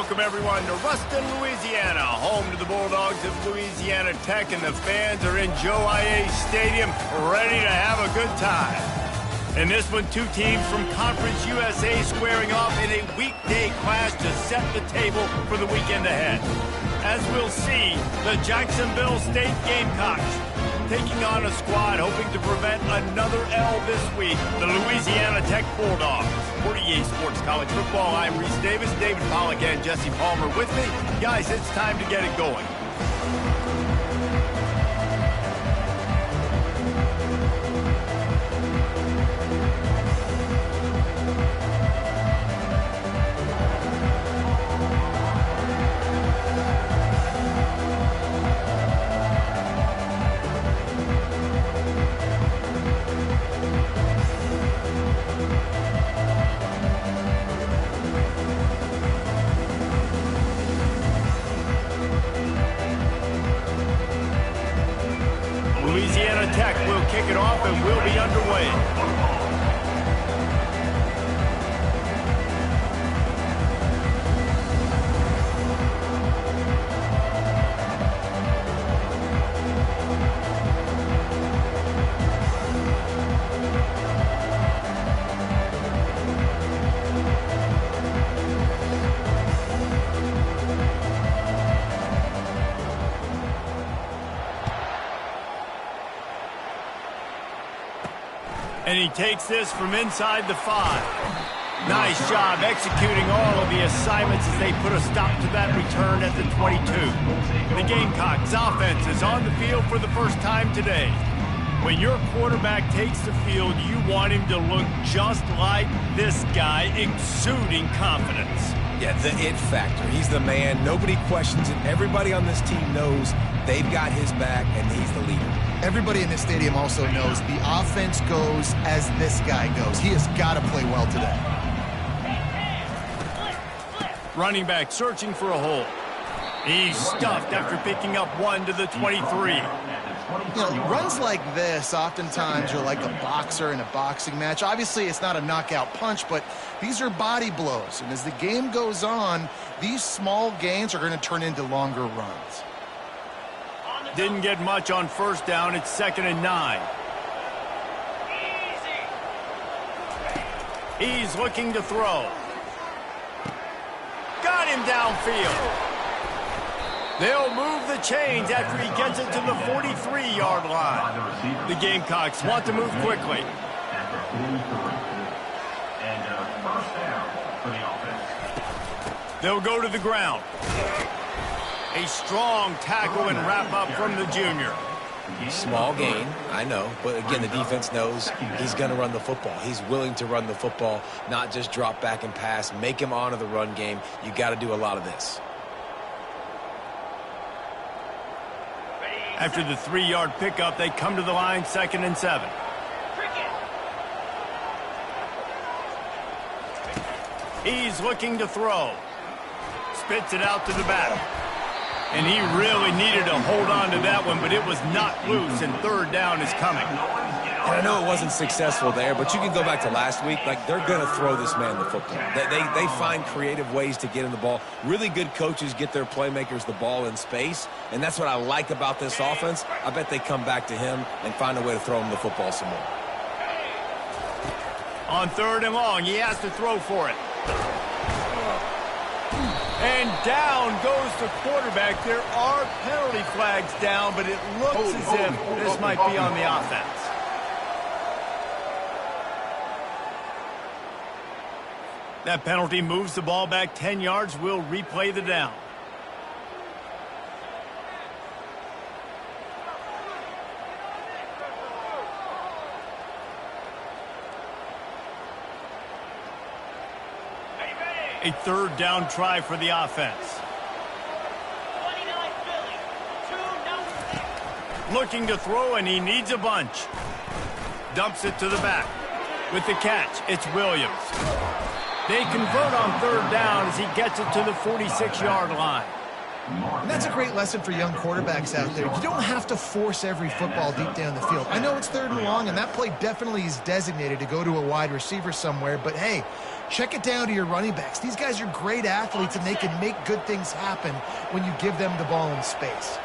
welcome everyone to Ruston, Louisiana, home to the Bulldogs of Louisiana Tech, and the fans are in Joe IA Stadium ready to have a good time. In this one, two teams from Conference USA squaring off in a weekday clash to set the table for the weekend ahead. As we'll see, the Jacksonville State Gamecocks taking on a squad hoping to prevent another L this week, the Louisiana Tech Bulldogs. For EA Sports College Football, I'm Reese Davis, David Pollack, and Jesse Palmer with me. Guys, it's time to get it going. Louisiana Tech will kick it off and we'll be underway. And he takes this from inside the 5. Nice job executing all of the assignments as they put a stop to that return at the 22. The Gamecocks offense is on the field for the first time today. When your quarterback takes the field, you want him to look just like this guy, exuding confidence. Yeah, the it factor. He's the man. Nobody questions it. Everybody on this team knows they've got his back, and he's the leader. Everybody in this stadium also knows the offense goes as this guy goes. He has got to play well today. Running back searching for a hole. He's stuffed after picking up one to the 23. You know, runs like this oftentimes are like a boxer in a boxing match. Obviously, it's not a knockout punch, but these are body blows. And as the game goes on, these small gains are going to turn into longer runs. Didn't get much on first down. It's 2nd and 9. He's looking to throw. Got him downfield. They'll move the chains after he gets it to the 43-yard line. The Gamecocks want to move quickly. They'll go to the ground. A strong tackle and wrap-up from the junior. Small gain, I know. But, again, the defense knows he's going to run the football. He's willing to run the football, not just drop back and pass. Make him honor the run game. You got to do a lot of this. After the 3-yard pickup, they come to the line, 2nd and 7. He's looking to throw. Spits it out to the back. And he really needed to hold on to that one, but it was not loose, and 3rd down is coming. And I know it wasn't successful there, but you can go back to last week. Like, they're going to throw this man the football. They find creative ways to get him the ball. Really good coaches get their playmakers the ball in space, and that's what I like about this offense. I bet they come back to him and find a way to throw him the football some more. On 3rd and long, he has to throw for it. And down goes the quarterback. There are penalty flags down, but it looks as if this might be on the offense. That penalty moves the ball back 10 yards. We'll replay the down. A 3rd down try for the offense. Looking to throw, and he needs a bunch. Dumps it to the back. With the catch, it's Williams. They convert on 3rd down as he gets it to the 46-yard line. And that's a great lesson for young quarterbacks out there. You don't have to force every football deep down the field. I know it's 3rd and long, and that play definitely is designated to go to a wide receiver somewhere, but hey, check it down to your running backs. These guys are great athletes, and they can make good things happen when you give them the ball in space.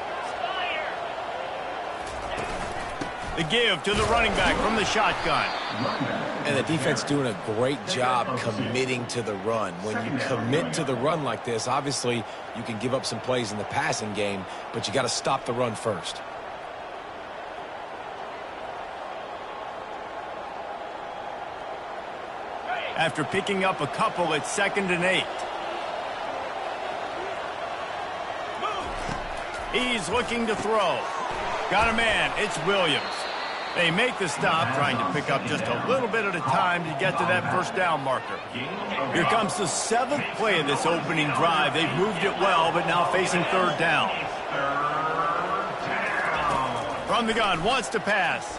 The give to the running back from the shotgun. And the defense doing a great job committing to the run. When you commit to the run like this, obviously you can give up some plays in the passing game, but you got to stop the run first. After picking up a couple, it's 2nd and 8. He's looking to throw. Got a man. It's Williams. They make the stop, trying to pick up just a little bit at a time to get to that first down marker. Here comes the 7th play of this opening drive. They've moved it well, but now facing 3rd down. From the gun, wants to pass.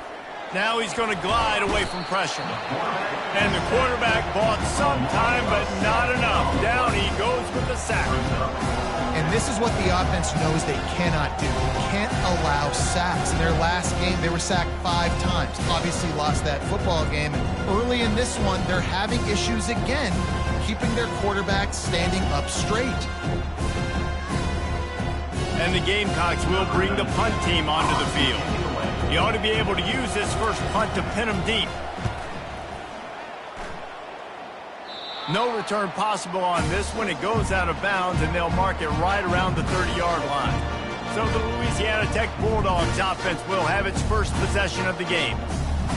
Now he's going to glide away from pressure. And the quarterback bought some time, but not enough. Down he goes with the sack. And this is what the offense knows they cannot do. They can't allow sacks. In their last game, they were sacked 5 times. Obviously lost that football game. And early in this one, they're having issues again, keeping their quarterback standing up straight. And the Gamecocks will bring the punt team onto the field. You ought to be able to use this first punt to pin them deep. No return possible on this one. It goes out of bounds, and they'll mark it right around the 30-yard line. So the Louisiana Tech Bulldogs offense will have its first possession of the game.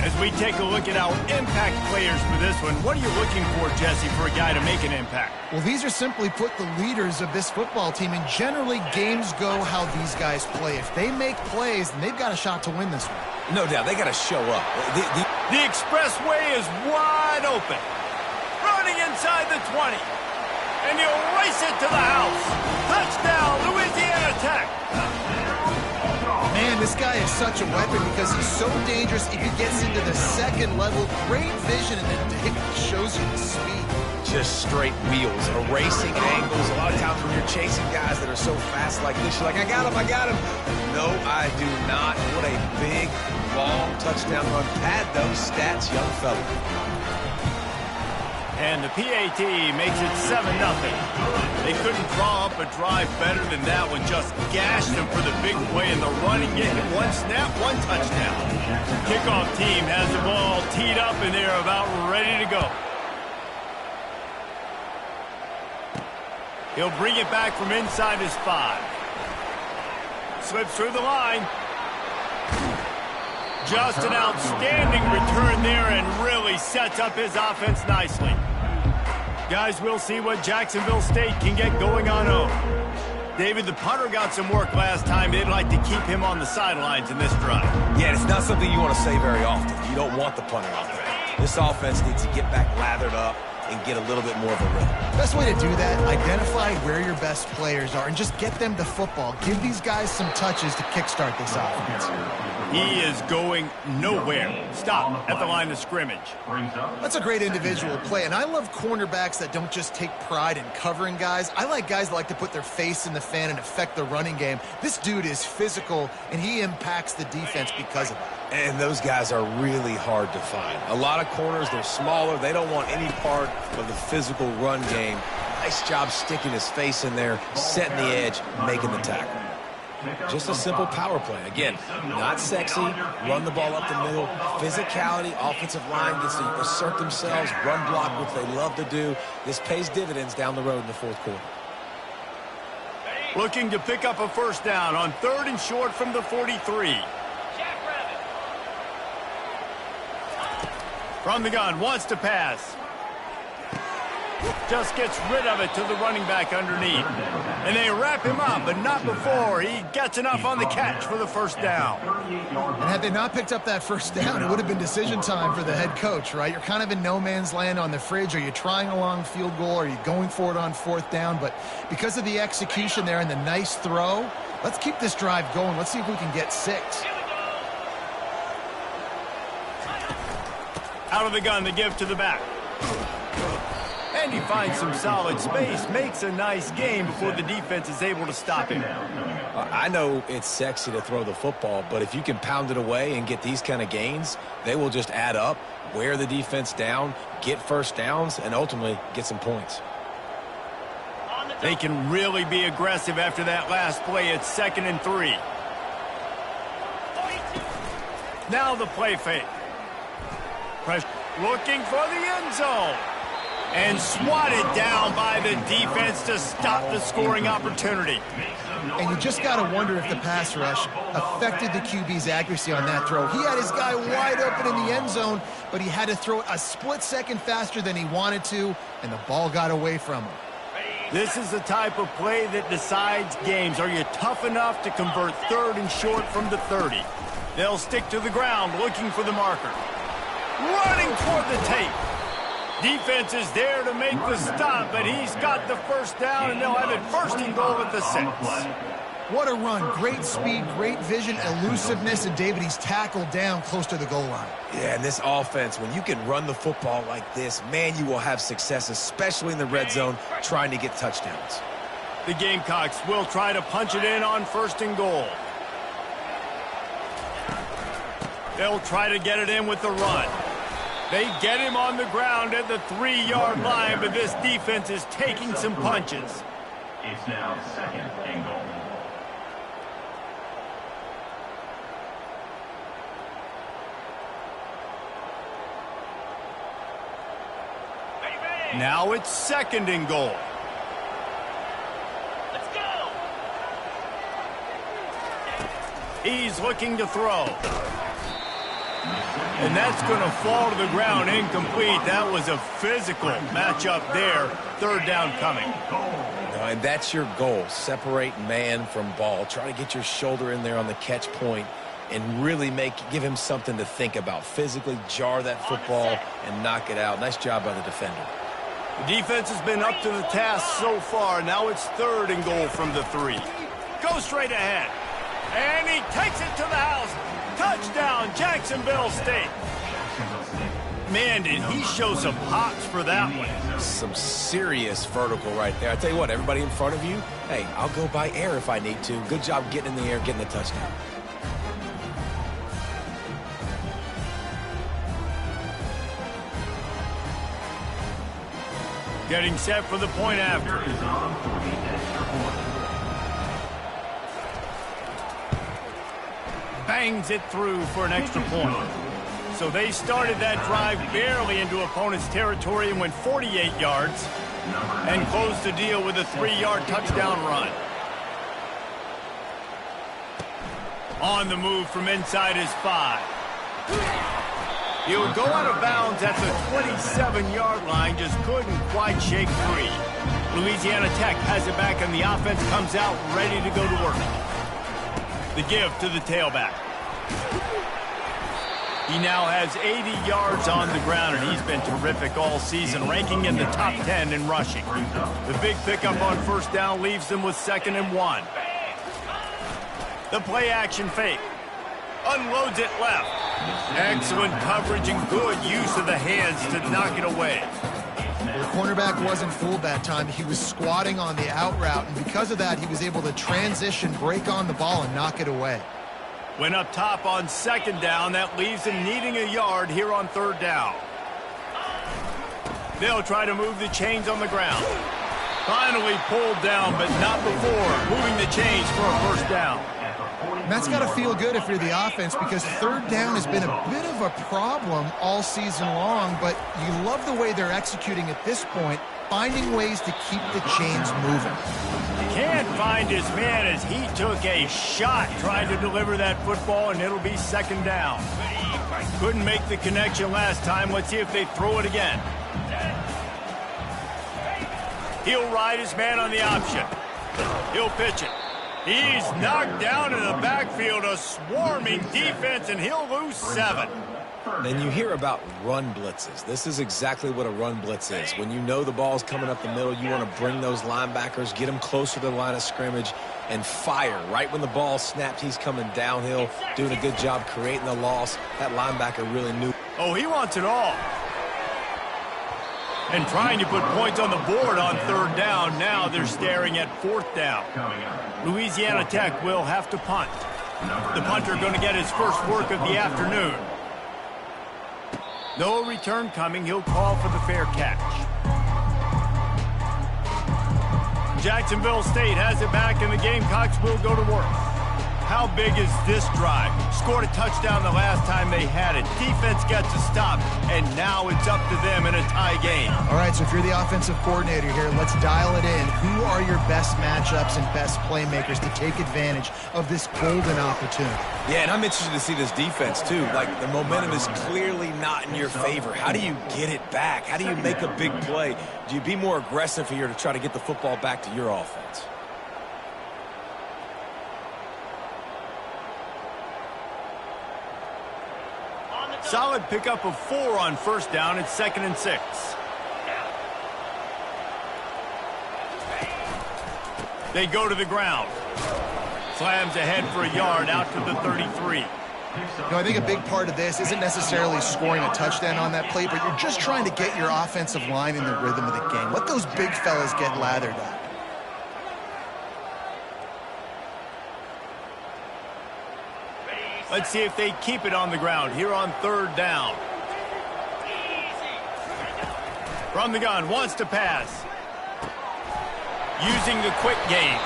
As we take a look at our impact players for this one, what are you looking for, Jesse, for a guy to make an impact? Well, these are simply put the leaders of this football team, and generally games go how these guys play. If they make plays, then they've got a shot to win this one. No doubt, they got to show up. The expressway is wide open. Running inside the 20. And he'll race it to the house. Touchdown, Louisiana Tech. Man, this guy is such a weapon because he's so dangerous if he gets into the 2nd level. Great vision, and then it shows you the speed. Just straight wheels, erasing angles. A lot of times when you're chasing guys that are so fast like this, you're like, I got him. No, I do not. What a big, long touchdown run. Pad those stats, young fella. And the PAT makes it 7-0. They couldn't draw up a drive better than that one. Just gashed them for the big play in the running game. 1 snap, 1 touchdown. Kickoff team has the ball teed up, and they're about ready to go. He'll bring it back from inside his 5. Slips through the line. Just an outstanding return there, and really sets up his offense nicely. Guys, we'll see what Jacksonville State can get going on home. David, the punter got some work last time. They'd like to keep him on the sidelines in this drive. Yeah, it's not something you want to say very often. You don't want the punter out there. This offense needs to get back lathered up and get a little bit more of a rhythm. Best way to do that, identify where your best players are and just get them the football. Give these guys some touches to kickstart this offense. He is going nowhere. Stop at the line of scrimmage. That's a great individual play, and I love cornerbacks that don't just take pride in covering guys. I like guys that like to put their face in the fan and affect the running game. This dude is physical, and he impacts the defense because of that. And those guys are really hard to find. A lot of corners, they're smaller. They don't want any part of the physical run game. Nice job sticking his face in there, setting the edge, making the tackle. Just a simple power play. Again, not sexy, run the ball up the middle, physicality, offensive line gets to assert themselves, run block, which they love to do. This pays dividends down the road in the 4th quarter. Looking to pick up a first down on 3rd and short from the 43. From the gun, wants to pass. Just gets rid of it to the running back underneath. And they wrap him up, but not before he gets enough on the catch for the first down. And had they not picked up that first down, it would have been decision time for the head coach, right? You're kind of in no man's land on the fridge. Are you trying a long field goal? Are you going for it on 4th down? But because of the execution there and the nice throw, let's keep this drive going. Let's see if we can get 6. Out of the gun, the give to the back. And He finds some solid space, makes a nice game before the defense is able to stop him. I know it's sexy to throw the football, but if you can pound it away and get these kind of gains, they will just add up, wear the defense down, get first downs, and ultimately get some points. They can really be aggressive after that last play. It's 2nd and 3. Now the play fake. Pressure. Looking for the end zone. And swatted down by the defense to stop the scoring opportunity. And you just got to wonder if the pass rush affected the QB's accuracy on that throw. He had his guy wide open in the end zone, but he had to throw it a split second faster than he wanted to, and the ball got away from him. This is the type of play that decides games. Are you tough enough to convert 3rd and short from the 30? They'll stick to the ground looking for the marker. Running toward the tape. Defense is there to make the stop, but he's got the first down, and they'll have it 1st and goal at the 6. What a run. Great speed, great vision, elusiveness, and David, he's tackled down close to the goal line. Yeah, and this offense, when you can run the football like this, man, you will have success, especially in the red zone, trying to get touchdowns. The Gamecocks will try to punch it in on 1st and goal. They'll try to get it in with the run. They get him on the ground at the 3-yard line, but this defense is taking some punches. It's now 2nd and goal. Now it's 2nd and goal. Let's go. He's looking to throw. And that's going to fall to the ground incomplete. That was a physical matchup there. 3rd down coming. And that's your goal. Separate man from ball. Try to get your shoulder in there on the catch point and really give him something to think about. Physically jar that football and knock it out. Nice job by the defender. The defense has been up to the task so far. Now it's 3rd and goal from the 3. Go straight ahead. And he takes it to the house. Touchdown, Jacksonville State. Man, did he show some hops for that one. Some serious vertical right there. I tell you what, everybody in front of you, hey, I'll go by air if I need to. Good job getting in the air, getting the touchdown. Getting set for the point after. Bangs it through for an extra point. So they started that drive barely into opponent's territory and went 48 yards and closed the deal with a 3-yard touchdown run. On the move from inside his 5. He'll go out of bounds at the 27-yard line, just couldn't quite shake free. Louisiana Tech has it back, and the offense comes out ready to go to work. The give to the tailback. He now has 80 yards on the ground, and he's been terrific all season, ranking in the top 10 in rushing. The big pickup on 1st down leaves them with 2nd and 1. The play-action fake. Unloads it left. Excellent coverage and good use of the hands to knock it away. The cornerback wasn't fooled that time. He was squatting on the out route, and because of that, he was able to transition, break on the ball, and knock it away. Went up top on 2nd down. That leaves him needing a yard here on 3rd down. They'll try to move the chains on the ground. Finally pulled down, but not before moving the chains for a 1st down. And that's got to feel good if you're the offense, because 3rd down has been a bit of a problem all season long, but you love the way they're executing at this point, finding ways to keep the chains moving. Can't find his man as he took a shot trying to deliver that football, and it'll be 2nd down. Couldn't make the connection last time. Let's see if they throw it again. He'll ride his man on the option. He'll pitch it. He's knocked down in the backfield, a swarming defense, and he'll lose 7. Then you hear about run blitzes. This is exactly what a run blitz is. When you know the ball's coming up the middle, you want to bring those linebackers, get them closer to the line of scrimmage, and fire. Right when the ball snapped, he's coming downhill, doing a good job creating the loss. That linebacker really knew. Oh, he wants it all. And trying to put points on the board on third down. Now they're staring at fourth down. Louisiana Tech will have to punt. The punter going to get his first work of the afternoon. No return coming. He'll call for the fair catch. Jacksonville State has it back, and the Gamecocks will go to work. How big is this drive? Scored a touchdown the last time they had it. Defense gets a stop, and now it's up to them in a tie game. All right, so if you're the offensive coordinator here, let's dial it in. Who are your best matchups and best playmakers to take advantage of this golden opportunity? Yeah, and I'm interested to see this defense, too. Like, the momentum is clearly not in your favor. How do you get it back? How do you make a big play? Do you be more aggressive here to try to get the football back to your offense? Solid pickup of 4 on first down. It's 2nd and 6. They go to the ground. Slams ahead for a yard out to the 33. I think a big part of this isn't necessarily scoring a touchdown on that play, but you're just trying to get your offensive line in the rhythm of the game. Let those big fellas get lathered up. Let's see if they keep it on the ground here on third down. From the gun, wants to pass. Using the quick game.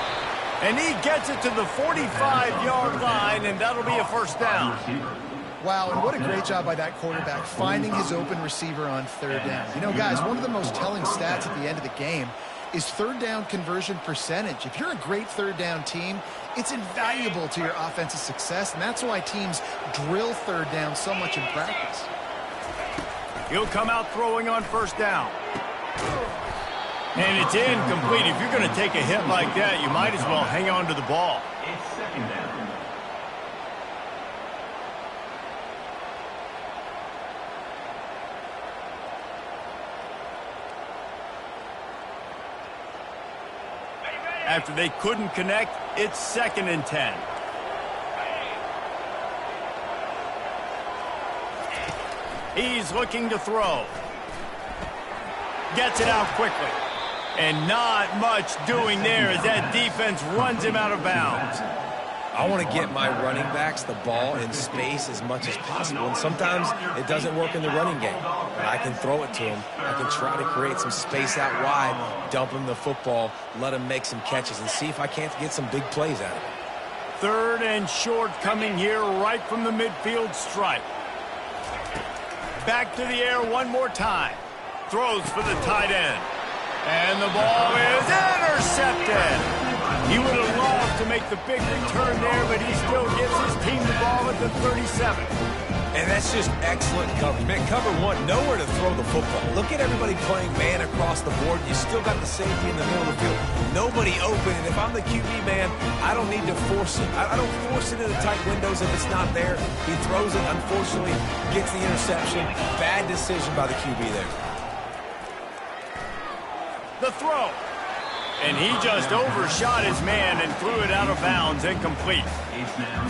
And he gets it to the 45-yard line, and that'll be a first down. Wow, and what a great job by that quarterback, finding his open receiver on third down. You know, guys, one of the most telling stats at the end of the game is third down conversion percentage. If you're a great third down team, it's invaluable to your offensive success, and that's why teams drill third down so much in practice. He'll come out throwing on first down. And it's incomplete. If you're going to take a hit like that, you might as well hang on to the ball. It's 2nd down. After they couldn't connect, it's 2nd and 10. He's looking to throw. Gets it out quickly. And not much doing there as that defense runs him out of bounds. I want to get my running backs the ball in space as much as possible, and sometimes it doesn't work in the running game. But I can throw it to him. I can try to create some space out wide, dump him the football, let him make some catches, and see if I can't get some big plays out of it. 3rd and short coming here right from the midfield stripe. Back to the air one more time. Throws for the tight end. And the ball is intercepted. He would have loved to make the big return there, but he still gives his team the ball at the 37. And that's just excellent coverage. Man, cover one, nowhere to throw the football. Look at everybody playing man across the board. You still got the safety in the middle of the field. Nobody open, and if I'm the QB man, I don't need to force it. I don't force it into tight windows if it's not there. He throws it, unfortunately, gets the interception. Bad decision by the QB there. The throw. And he just overshot his man and threw it out of bounds, incomplete.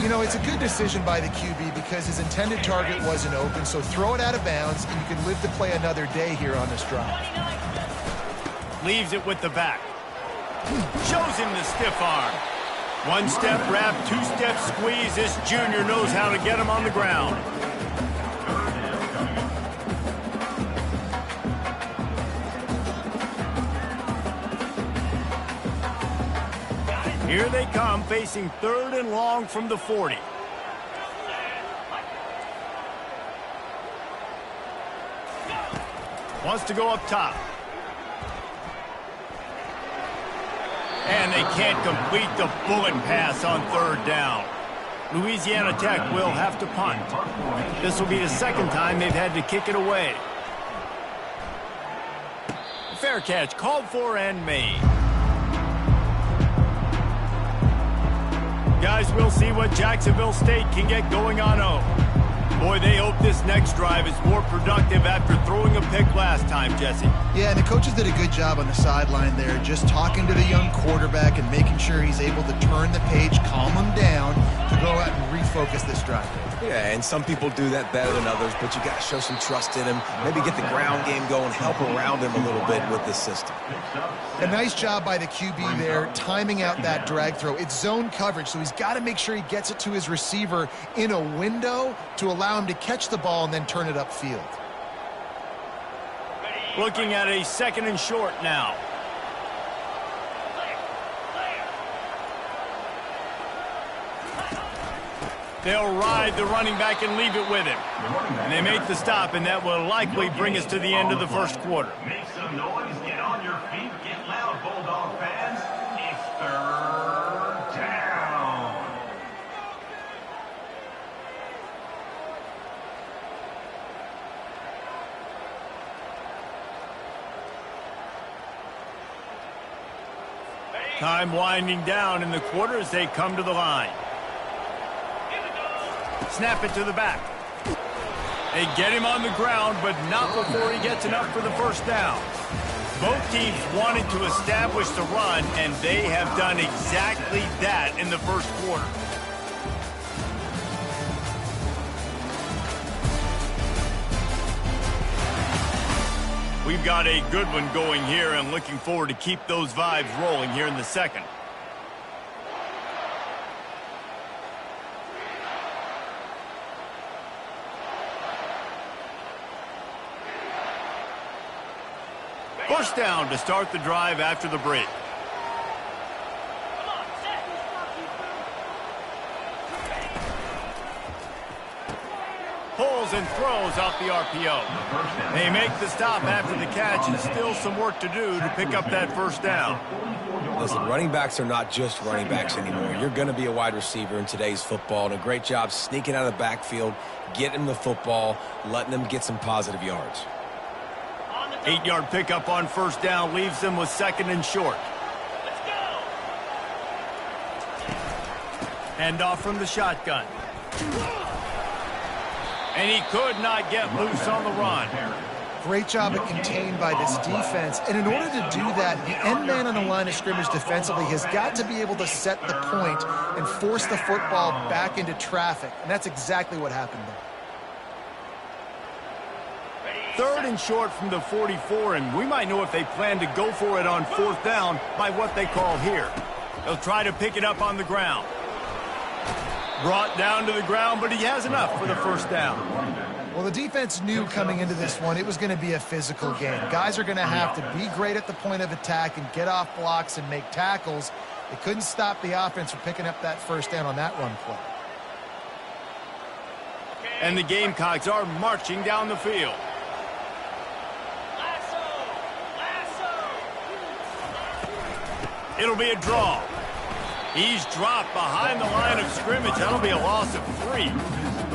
You know, it's a good decision by the QB because his intended target wasn't open, so throw it out of bounds, and you can live to play another day here on this drive. Leaves it with the back. Shows him the stiff arm. One step wrap, 2-step squeeze. This junior knows how to get him on the ground. Here they come, facing 3rd and long from the 40. Wants to go up top. And they can't complete the bullet pass on 3rd down. Louisiana Tech will have to punt. This will be the 2nd time they've had to kick it away. Fair catch called for and made. Guys, we'll see what Jacksonville State can get going on home. Boy, they hope this next drive is more productive after throwing a pick last time, Jesse. Yeah, and the coaches did a good job on the sideline there, just talking to the young quarterback and making sure he's able to turn the page, calm him down, to go out and refocus focus this drive. Yeah, and some people do that better than others, but you got to show some trust in him. Maybe get the ground game going, help around him a little bit with this system. A nice job by the QB there, timing out that drag throw. It's zone coverage, so he's got to make sure he gets it to his receiver in a window to allow him to catch the ball and then turn it upfield. Looking at a 2nd and short now. They'll ride the running back and leave it with him. And they make the stop, and that will likely bring us to the end of the first quarter. Make some noise, get on your feet, get loud, Bulldog fans. It's 3rd down. Time winding down in the quarter as they come to the line. Snap it to the back. They get him on the ground, but not before he gets enough for the first down. Both teams wanted to establish the run, and they have done exactly that in the first quarter. We've got a good one going here, and looking forward to keep those vibes rolling here in the second. First down to start the drive after the break. Pulls and throws off the RPO. They make the stop after the catch, and still some work to do to pick up that first down. Listen, running backs are not just running backs anymore. You're going to be a wide receiver in today's football, and a great job sneaking out of the backfield, getting the football, letting them get some positive yards. 8-yard pickup on first down leaves them with 2nd and short. Handoff from the shotgun. And he could not get loose on the run. Great job at contained by this defense. And in order to do that, the end man on the line of scrimmage defensively has got to be able to set the point and force the football back into traffic. And that's exactly what happened there. 3rd and short from the 44, and we might know if they plan to go for it on 4th down by what they call here. They'll try to pick it up on the ground. Brought down to the ground, but he has enough for the first down. Well, the defense knew coming into this one it was going to be a physical game. Guys are going to have to be great at the point of attack and get off blocks and make tackles. They couldn't stop the offense from picking up that first down on that run play. And the Gamecocks are marching down the field. It'll be a draw. He's dropped behind the line of scrimmage. That'll be a loss of 3.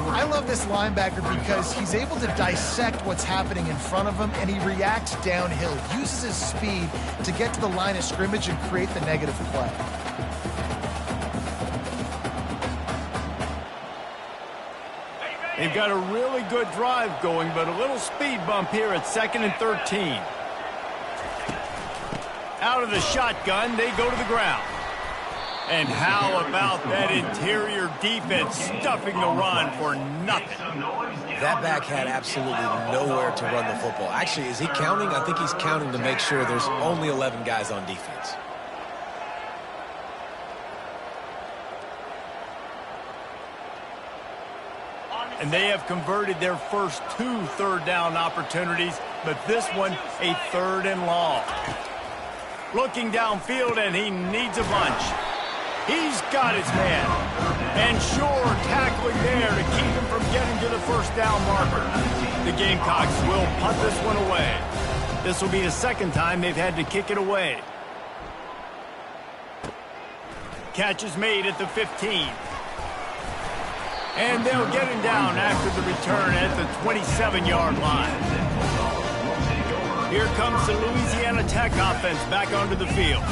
I love this linebacker because he's able to dissect what's happening in front of him, and he reacts downhill, uses his speed to get to the line of scrimmage and create the negative play. They've got a really good drive going, but a little speed bump here at 2nd and 13. Out of the shotgun, they go to the ground. And how about that interior defense stuffing the run for nothing? That back had absolutely nowhere to run the football. Actually, is he counting? I think he's counting to make sure there's only 11 guys on defense. And they have converted their first 2 3rd down opportunities, but this one a 3rd and long. Looking downfield, and he needs a bunch. He's got his man. And sure, tackling there to keep him from getting to the first down marker. The Gamecocks will punt this one away. This will be the 2nd time they've had to kick it away. Catch is made at the 15. And they'll get him down after the return at the 27-yard line. Here comes the Louisiana Tech offense back onto the field.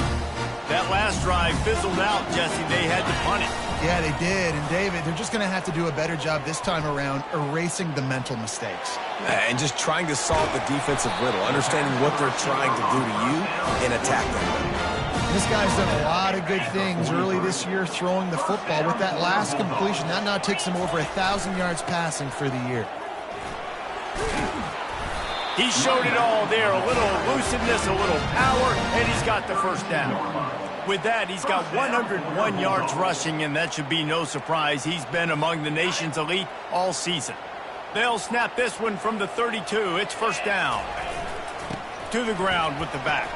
That last drive fizzled out, Jesse. They had to punt it. Yeah, they did. And, David, they're just going to have to do a better job this time around erasing the mental mistakes. And just trying to solve the defensive riddle, understanding what they're trying to do to you and attack them. This guy's done a lot of good things early this year throwing the football. With that last completion, that now takes him over 1,000 yards passing for the year. He showed it all there, a little elusiveness, a little power, and he's got the first down. With that, he's got 101 yards rushing, and that should be no surprise. He's been among the nation's elite all season. They'll snap this one from the 32. It's first down. To the ground with the back.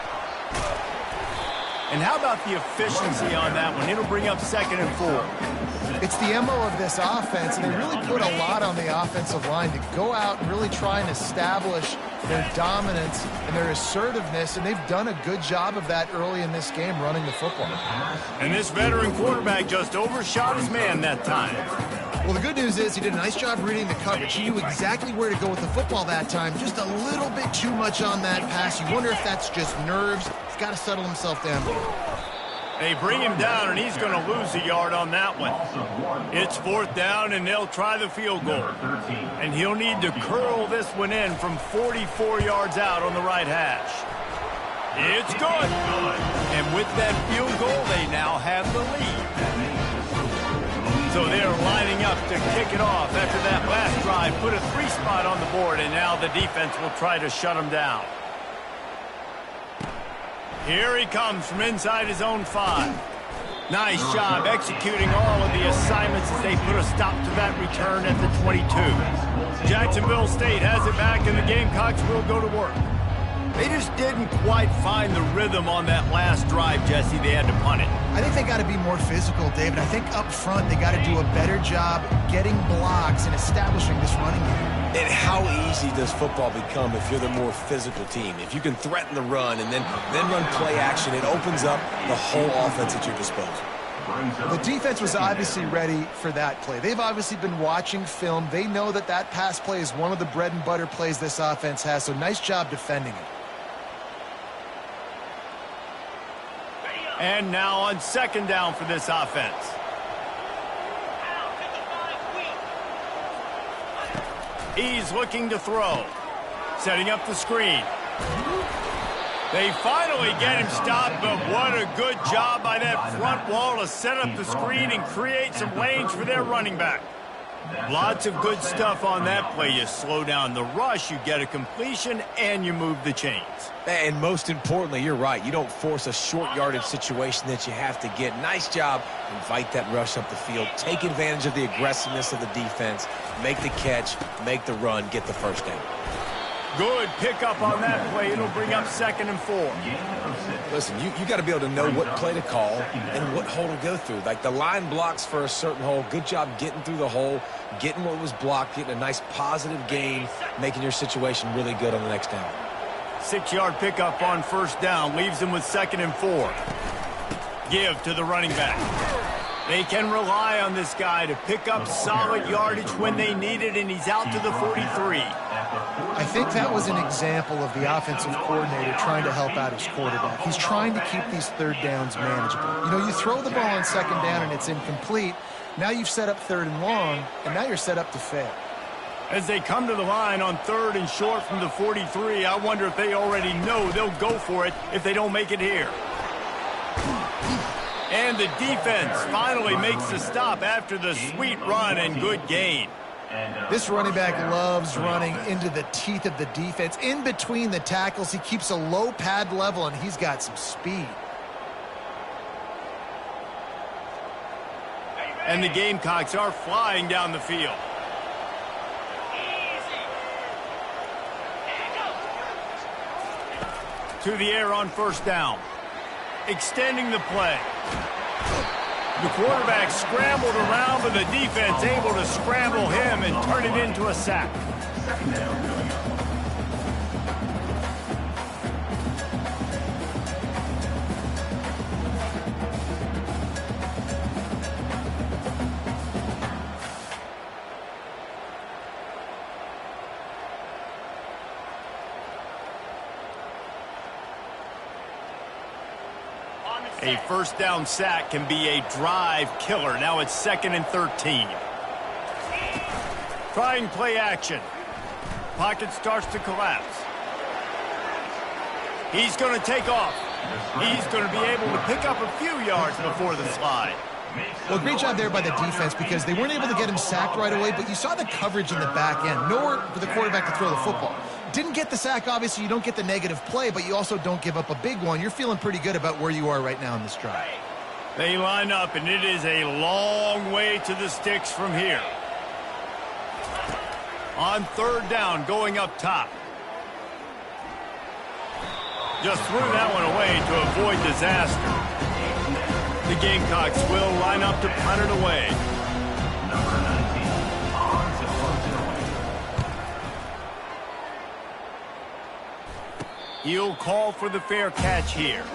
And how about the efficiency on that one? It'll bring up 2nd and 4. It's the MO of this offense, and they really put a lot on the offensive line to go out and really try and establish their dominance and their assertiveness, and they've done a good job of that early in this game running the football. And this veteran quarterback just overshot his man that time. Well, the good news is he did a nice job reading the coverage. He knew exactly where to go with the football that time. Just a little bit too much on that pass. You wonder if that's just nerves. He's got to settle himself down. They bring him down, and he's going to lose a yard on that one. It's 4th down, and they'll try the field goal. And he'll need to curl this one in from 44 yards out on the right hash. It's good. And with that field goal, they now have the lead. So they're lining up to kick it off after that last drive. Put a 3 spot on the board, and now the defense will try to shut him down. Here he comes from inside his own 5. Nice job executing all of the assignments as they put a stop to that return at the 22. Jacksonville State has it back, and the Gamecocks will go to work. They just didn't quite find the rhythm on that last drive, Jesse. They had to punt it. I think they got to be more physical, David. I think up front they got to do a better job getting blocks and establishing this running game. And how easy does football become if you're the more physical team? If you can threaten the run and then run play action, it opens up the whole offense at your disposal. The defense was obviously ready for that play. They've obviously been watching film. They know that that pass play is one of the bread and butter plays this offense has, so nice job defending it. And now on 2nd down for this offense. He's looking to throw. Setting up the screen. They finally get him stopped, but what a good job by that front wall to set up the screen and create some lanes for their running back. Lots of good stuff on that play. You slow down the rush, you get a completion, and you move the chains. And most importantly, you're right. You don't force a short yardage situation that you have to get. Nice job. Invite that rush up the field. Take advantage of the aggressiveness of the defense. Make the catch. Make the run. Get the first down. Good pickup on that play. It'll bring up 2nd and 4. Listen, you got to be able to know what play to call and what hole to go through. Like the line blocks for a certain hole. Good job getting through the hole, getting what was blocked, getting a nice positive gain, making your situation really good on the next down. 6-yard pickup on 1st down. Leaves them with 2nd and 4. Give to the running back. They can rely on this guy to pick up solid yardage when they need it, and he's out to the 43. I think that was an example of the offensive coordinator trying to help out his quarterback. He's trying to keep these 3rd downs manageable. You know, you throw the ball on 2nd down and it's incomplete. Now you've set up 3rd and long, and now you're set up to fail. As they come to the line on 3rd and short from the 43, I wonder if they already know they'll go for it if they don't make it here. And the defense finally makes the stop after the sweet run and good gain. This running back loves running into the teeth of the defense. In between the tackles, he keeps a low pad level, and he's got some speed. And the Gamecocks are flying down the field. To the air on 1st down. Extending the play. The quarterback scrambled around, but the defense able to scramble him and turn it into a sack. A 1st down sack can be a drive killer. Now it's 2nd and 13. Trying play action. Pocket starts to collapse. He's going to take off. He's going to be able to pick up a few yards before the slide. Well, great job there by the defense because they weren't able to get him sacked right away, but you saw the coverage in the back end. Nowhere for the quarterback to throw the football. Didn't get the sack, obviously. You don't get the negative play, but you also don't give up a big one. You're feeling pretty good about where you are right now in this drive. They line up, and it is a long way to the sticks from here. On third down, going up top. Just threw that one away to avoid disaster. The Gamecocks will line up to punt it away. Number 19, on to punt it away. He'll call for the fair catch here.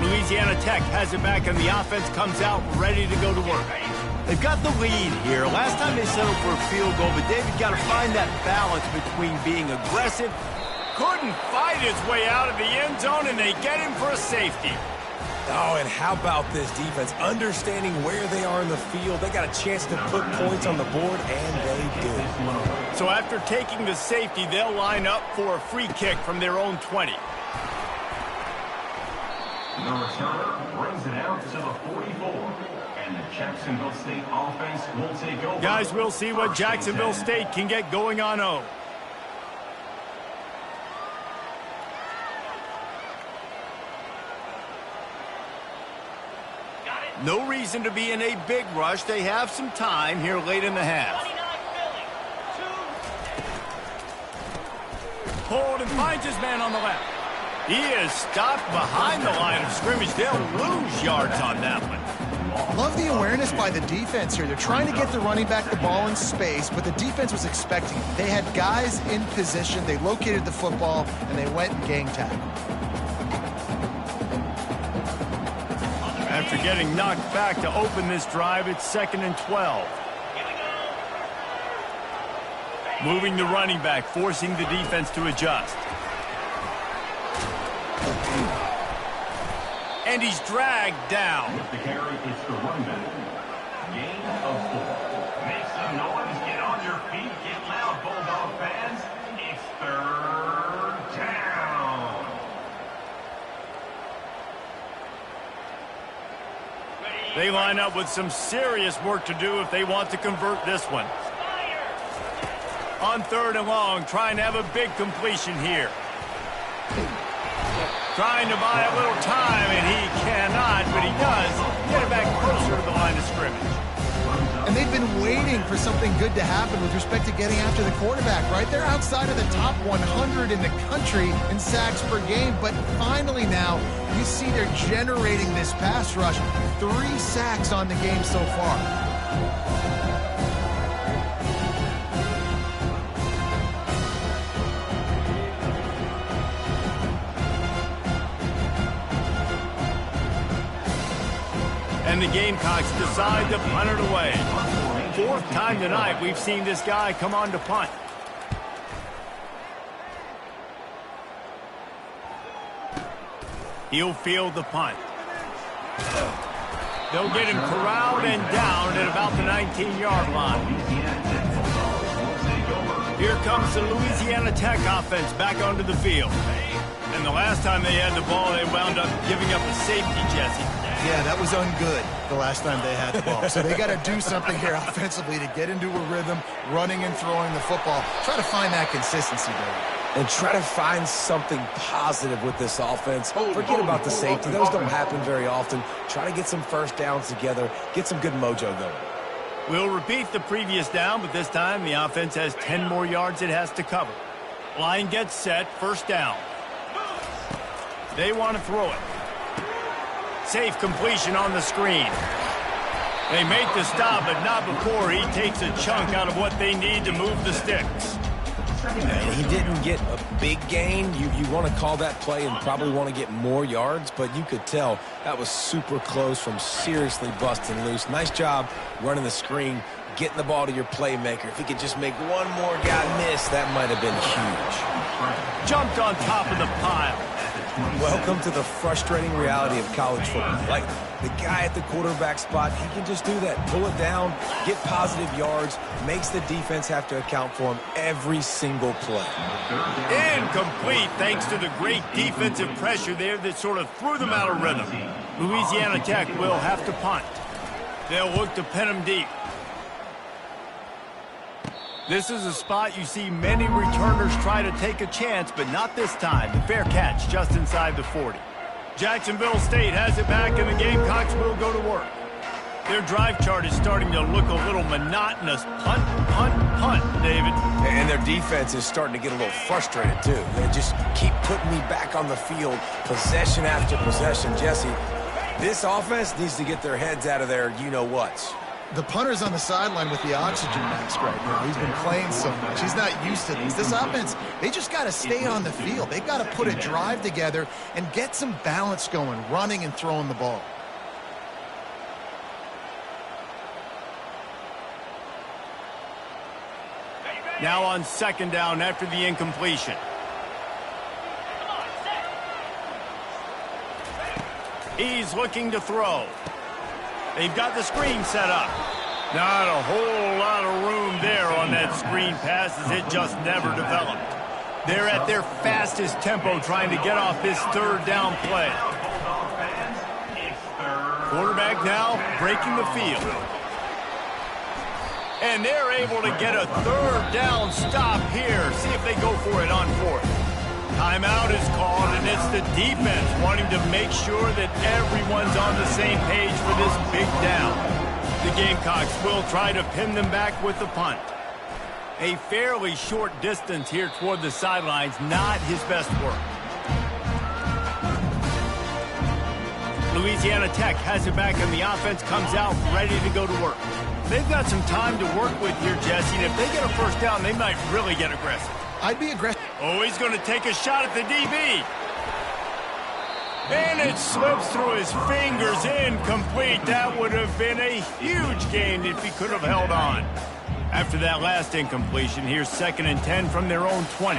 Louisiana Tech has it back, and the offense comes out ready to go to work. They've got the lead here. Last time they settled for a field goal, but David got to find that balance between being aggressive. Couldn't fight his way out of the end zone, and they get him for a safety. Oh, and how about this defense? Understanding where they are in the field. They got a chance to put points on the board, and they do. So after taking the safety, they'll line up for a free kick from their own 20. The returner brings it out to the 44. And the Jacksonville State offense will take over. Guys, we'll see what Jacksonville State can get going on 0. No reason to be in a big rush. They have some time here late in the half. Hold and finds his man on the left. He is stopped behind the line of scrimmage. They'll lose yards on that one. Love the awareness by the defense here. They're trying to get the running back the ball in space, but the defense was expecting it. They had guys in position. They located the football, and they went and gang tackled. After getting knocked back to open this drive, it's 2nd and 12. Moving the running back, forcing the defense to adjust. And he's dragged down. With the carry, it's the running back. Gain of 4. Make some noise. Get on your feet. Get loud, Bulldog fans. It's 3rd down. They line up with some serious work to do if they want to convert this one. On 3rd and long, trying to have a big completion here. Trying to buy a little time, and he cannot, but he does get it back closer to the line of scrimmage. And they've been waiting for something good to happen with respect to getting after the quarterback, right? They're outside of the top 100 in the country in sacks per game, but finally now you see they're generating this pass rush. 3 sacks on the game so far. And the Gamecocks decide to punt it away. 4th time tonight we've seen this guy come on to punt. He'll field the punt. They'll get him corralled and down at about the 19-yard line. Here comes the Louisiana Tech offense back onto the field. And the last time they had the ball, they wound up giving up a safety, Jesse. Yeah, that was ungood the last time they had the ball. So they got to do something here offensively to get into a rhythm, running and throwing the football. Try to find that consistency, David. And try to find something positive with this offense. Forget about the safety. Those don't happen very often. Try to get some first downs together. Get some good mojo going. We'll repeat the previous down, but this time the offense has 10 more yards it has to cover. Line gets set, 1st down. They want to throw it. Safe completion on the screen. They make the stop, but not before he takes a chunk out of what they need to move the sticks. And he didn't get a big gain. You want to call that play and probably want to get more yards, but you could tell that was super close from seriously busting loose. Nice job running the screen, getting the ball to your playmaker. If he could just make one more guy miss, that might have been huge. Jumped on top of the pile. Welcome to the frustrating reality of college football. Like, the guy at the quarterback spot, he can just do that. Pull it down, get positive yards, makes the defense have to account for him every single play. Incomplete thanks to the great defensive pressure there that sort of threw them out of rhythm. Louisiana Tech will have to punt. They'll look to pin him deep. This is a spot you see many returners try to take a chance, but not this time. The fair catch just inside the 40. Jacksonville State has it back, and the Gamecocks will go to work. Their drive chart is starting to look a little monotonous. Punt, punt, punt, David. And their defense is starting to get a little frustrated, too. They just keep putting me back on the field, possession after possession. Jesse, this offense needs to get their heads out of their you-know-whats. The punter's on the sideline with the oxygen mask right now. He's been playing so much. He's not used to this. This offense, they just got to stay on the field. They've got to put a drive together and get some balance going, running and throwing the ball. Now on second down after the incompletion. He's looking to throw. They've got the screen set up. Not a whole lot of room there on that screen pass as it just never developed. They're at their fastest tempo trying to get off this third down play. Quarterback now breaking the field. And they're able to get a third down stop here. See if they go for it on fourth. Timeout is called, and it's the defense wanting to make sure that everyone's on the same page for this big down. The Gamecocks will try to pin them back with the punt. A fairly short distance here toward the sidelines, not his best work. Louisiana Tech has it back, and the offense comes out ready to go to work. They've got some time to work with here, Jesse, and if they get a first down, they might really get aggressive. I'd be aggressive. Oh, he's going to take a shot at the DB. And it slips through his fingers, incomplete. That would have been a huge gain if he could have held on. After that last incompletion, here's 2nd and 10 from their own 20.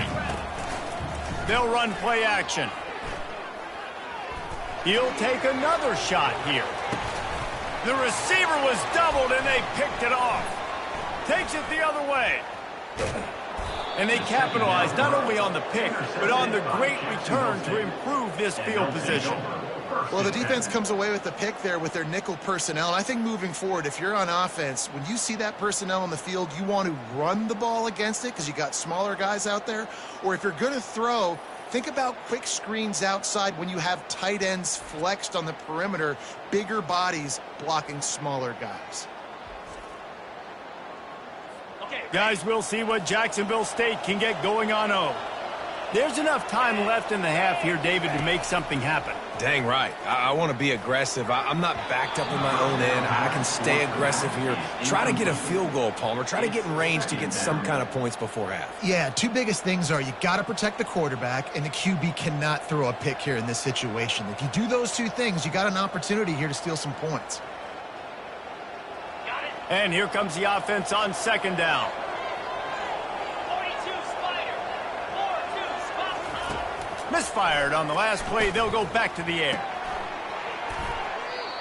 They'll run play action. He'll take another shot here. The receiver was doubled, and they picked it off. Takes it the other way. And they capitalized not only on the pick, but on the great return to improve this field position. Well, the defense comes away with the pick there with their nickel personnel. And I think moving forward, if you're on offense, when you see that personnel on the field, you want to run the ball against it because you got smaller guys out there. Or if you're going to throw, think about quick screens outside when you have tight ends flexed on the perimeter, bigger bodies blocking smaller guys. Guys, we'll see what Jacksonville State can get going on O. There's enough time left in the half here, David, to make something happen. Dang right. I want to be aggressive. I'm not backed up in my own end. I can stay aggressive here. Try to get a field goal, Palmer. Try to get in range to get some kind of points before half. Yeah, two biggest things are you got to protect the quarterback, and the QB cannot throw a pick here in this situation. If you do those two things, you got an opportunity here to steal some points. And here comes the offense on 2nd down. Misfired on the last play. They'll go back to the air.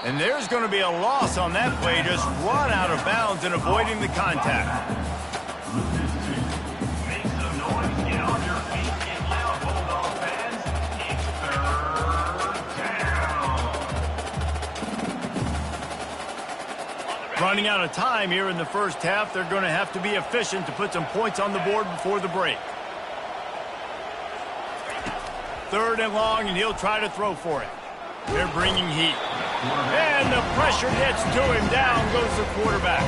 And there's going to be a loss on that play. Just run out of bounds and avoiding the contact. Make some noise. Get on your feet. Get loud, Bulldog fans. It's 3rd down. Running out of time here in the first half. They're going to have to be efficient to put some points on the board before the break. 3rd and long, and he'll try to throw for it. They're bringing heat. And the pressure gets to him. Down goes the quarterback.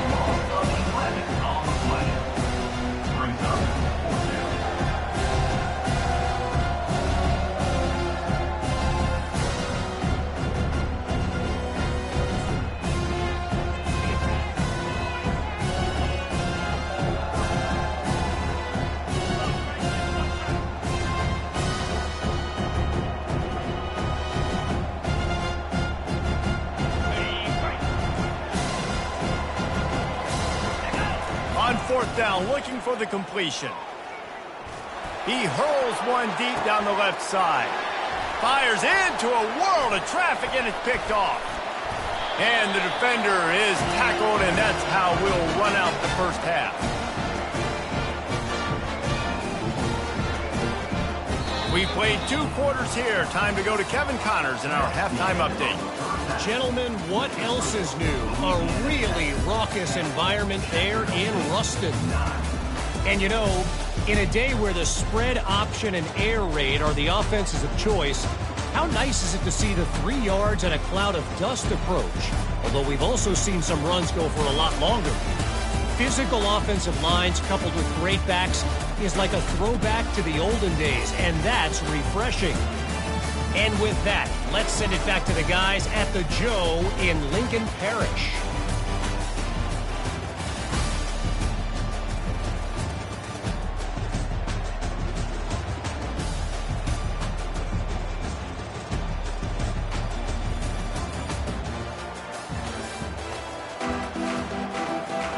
On 4th down, looking for the completion. He hurls one deep down the left side. Fires into a world of traffic, and it's picked off. And the defender is tackled, and that's how we'll run out the first half. We played 2 quarters here. Time to go to Kevin Connors in our halftime update. Gentlemen, what else is new? A really raucous environment there in Ruston. And you know, in a day where the spread option and air raid are the offenses of choice, how nice is it to see the 3 yards and a cloud of dust approach? Although we've also seen some runs go for a lot longer. Physical offensive lines coupled with great backs is like a throwback to the olden days, and that's refreshing. And with that, let's send it back to the guys at the Joe in Lincoln Parish.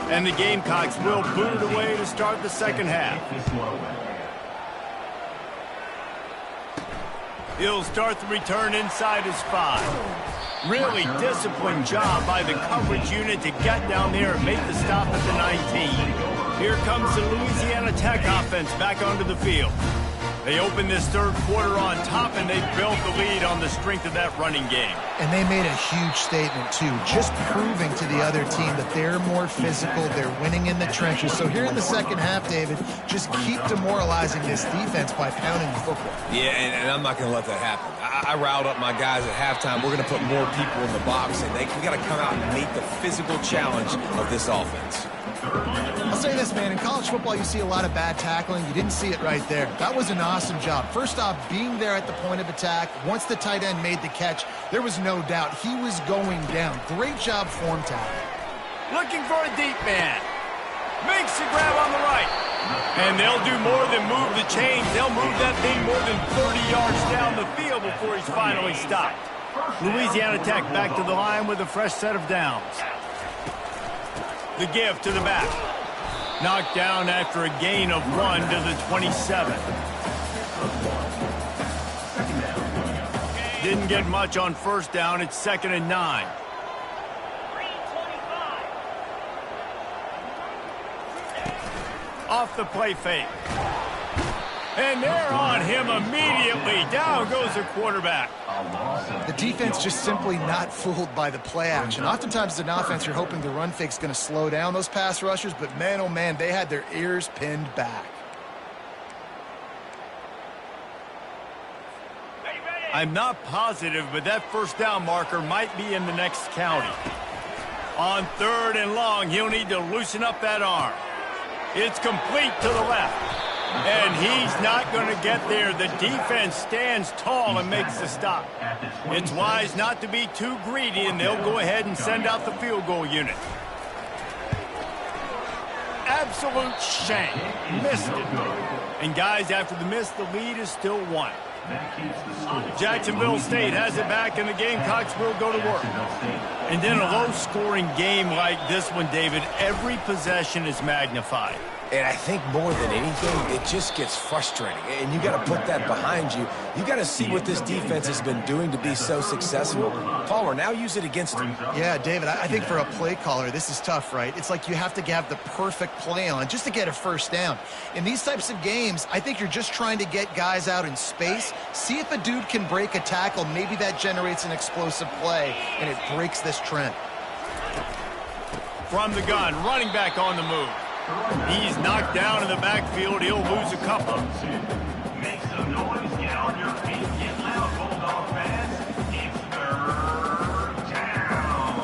And the Gamecocks will boot it away to start the second half. He'll start the return inside his 5. Really disciplined job by the coverage unit to get down there and make the stop at the 19. Here comes the Louisiana Tech offense back onto the field. They opened this third quarter on top, and they built the lead on the strength of that running game. And they made a huge statement, too, just proving to the other team that they're more physical, they're winning in the trenches. So here in the second half, David, just keep demoralizing this defense by pounding the football. Yeah, and I'm not going to let that happen. I riled up my guys at halftime. We're going to put more people in the box, and we got to come out and meet the physical challenge of this offense. I'll say this, man. In college football, you see a lot of bad tackling. You didn't see it right there. That was an awesome job. First off, being there at the point of attack. Once the tight end made the catch, there was no doubt he was going down. Great job form tackle. Looking for a deep man. Makes the grab on the right. And they'll do more than move the chains. They'll move that thing more than 30 yards down the field before he's finally stopped. Louisiana Tech back to the line with a fresh set of downs. The give to the back. Knocked down after a gain of 1 to the 27. Didn't get much on first down. It's 2nd and 9. Off the play fake. And they're on him immediately. Down goes the quarterback. The defense just simply not fooled by the play action. Oftentimes as an offense, you're hoping the run fake's going to slow down those pass rushers, but man, oh man, they had their ears pinned back. I'm not positive, but that first down marker might be in the next county. On 3rd and long, he'll need to loosen up that arm. It's complete to the left. And he's not going to get there. The defense stands tall and makes the stop. It's wise not to be too greedy, and they'll go ahead and send out the field goal unit. Absolute shame. Missed it. And guys, after the miss, the lead is still 1. Jacksonville State has it back, and the Gamecocks will go to work. And in a low-scoring game like this one, David, every possession is magnified. And I think more than anything, it just gets frustrating. And you got to put that behind you. You got to see what this defense has been doing to be so successful. Palmer, now use it against them. Yeah, David, I think for a play caller, this is tough, right? It's like you have to have the perfect play on just to get a first down. In these types of games, I think you're just trying to get guys out in space, see if a dude can break a tackle. Maybe that generates an explosive play, and it breaks this trend. From the gun, running back on the move. He's knocked down in the backfield. He'll lose a couple. Make some noise. Get on your feet. Get loud, Bulldog fans. It's 3rd down.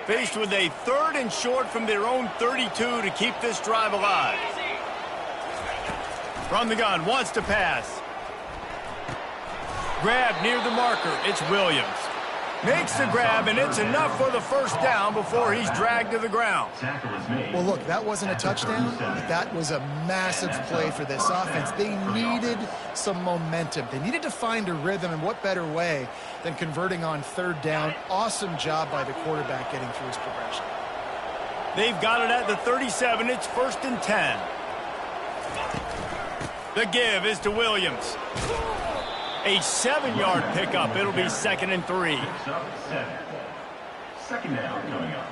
Faced with a 3rd and short from their own 32 to keep this drive alive. From the gun, wants to pass. Grab near the marker. It's Williams. Makes the grab, and it's enough for the first down before he's dragged to the ground. Well, look, that wasn't a touchdown, but that was a massive play for this offense. They needed some momentum. They needed to find a rhythm, and what better way than converting on 3rd down. Awesome job by the quarterback getting through his progression. They've got it at the 37. It's 1st and 10. The give is to Williams. A 7-yard pickup. It'll be 2nd and 3. Second down coming up.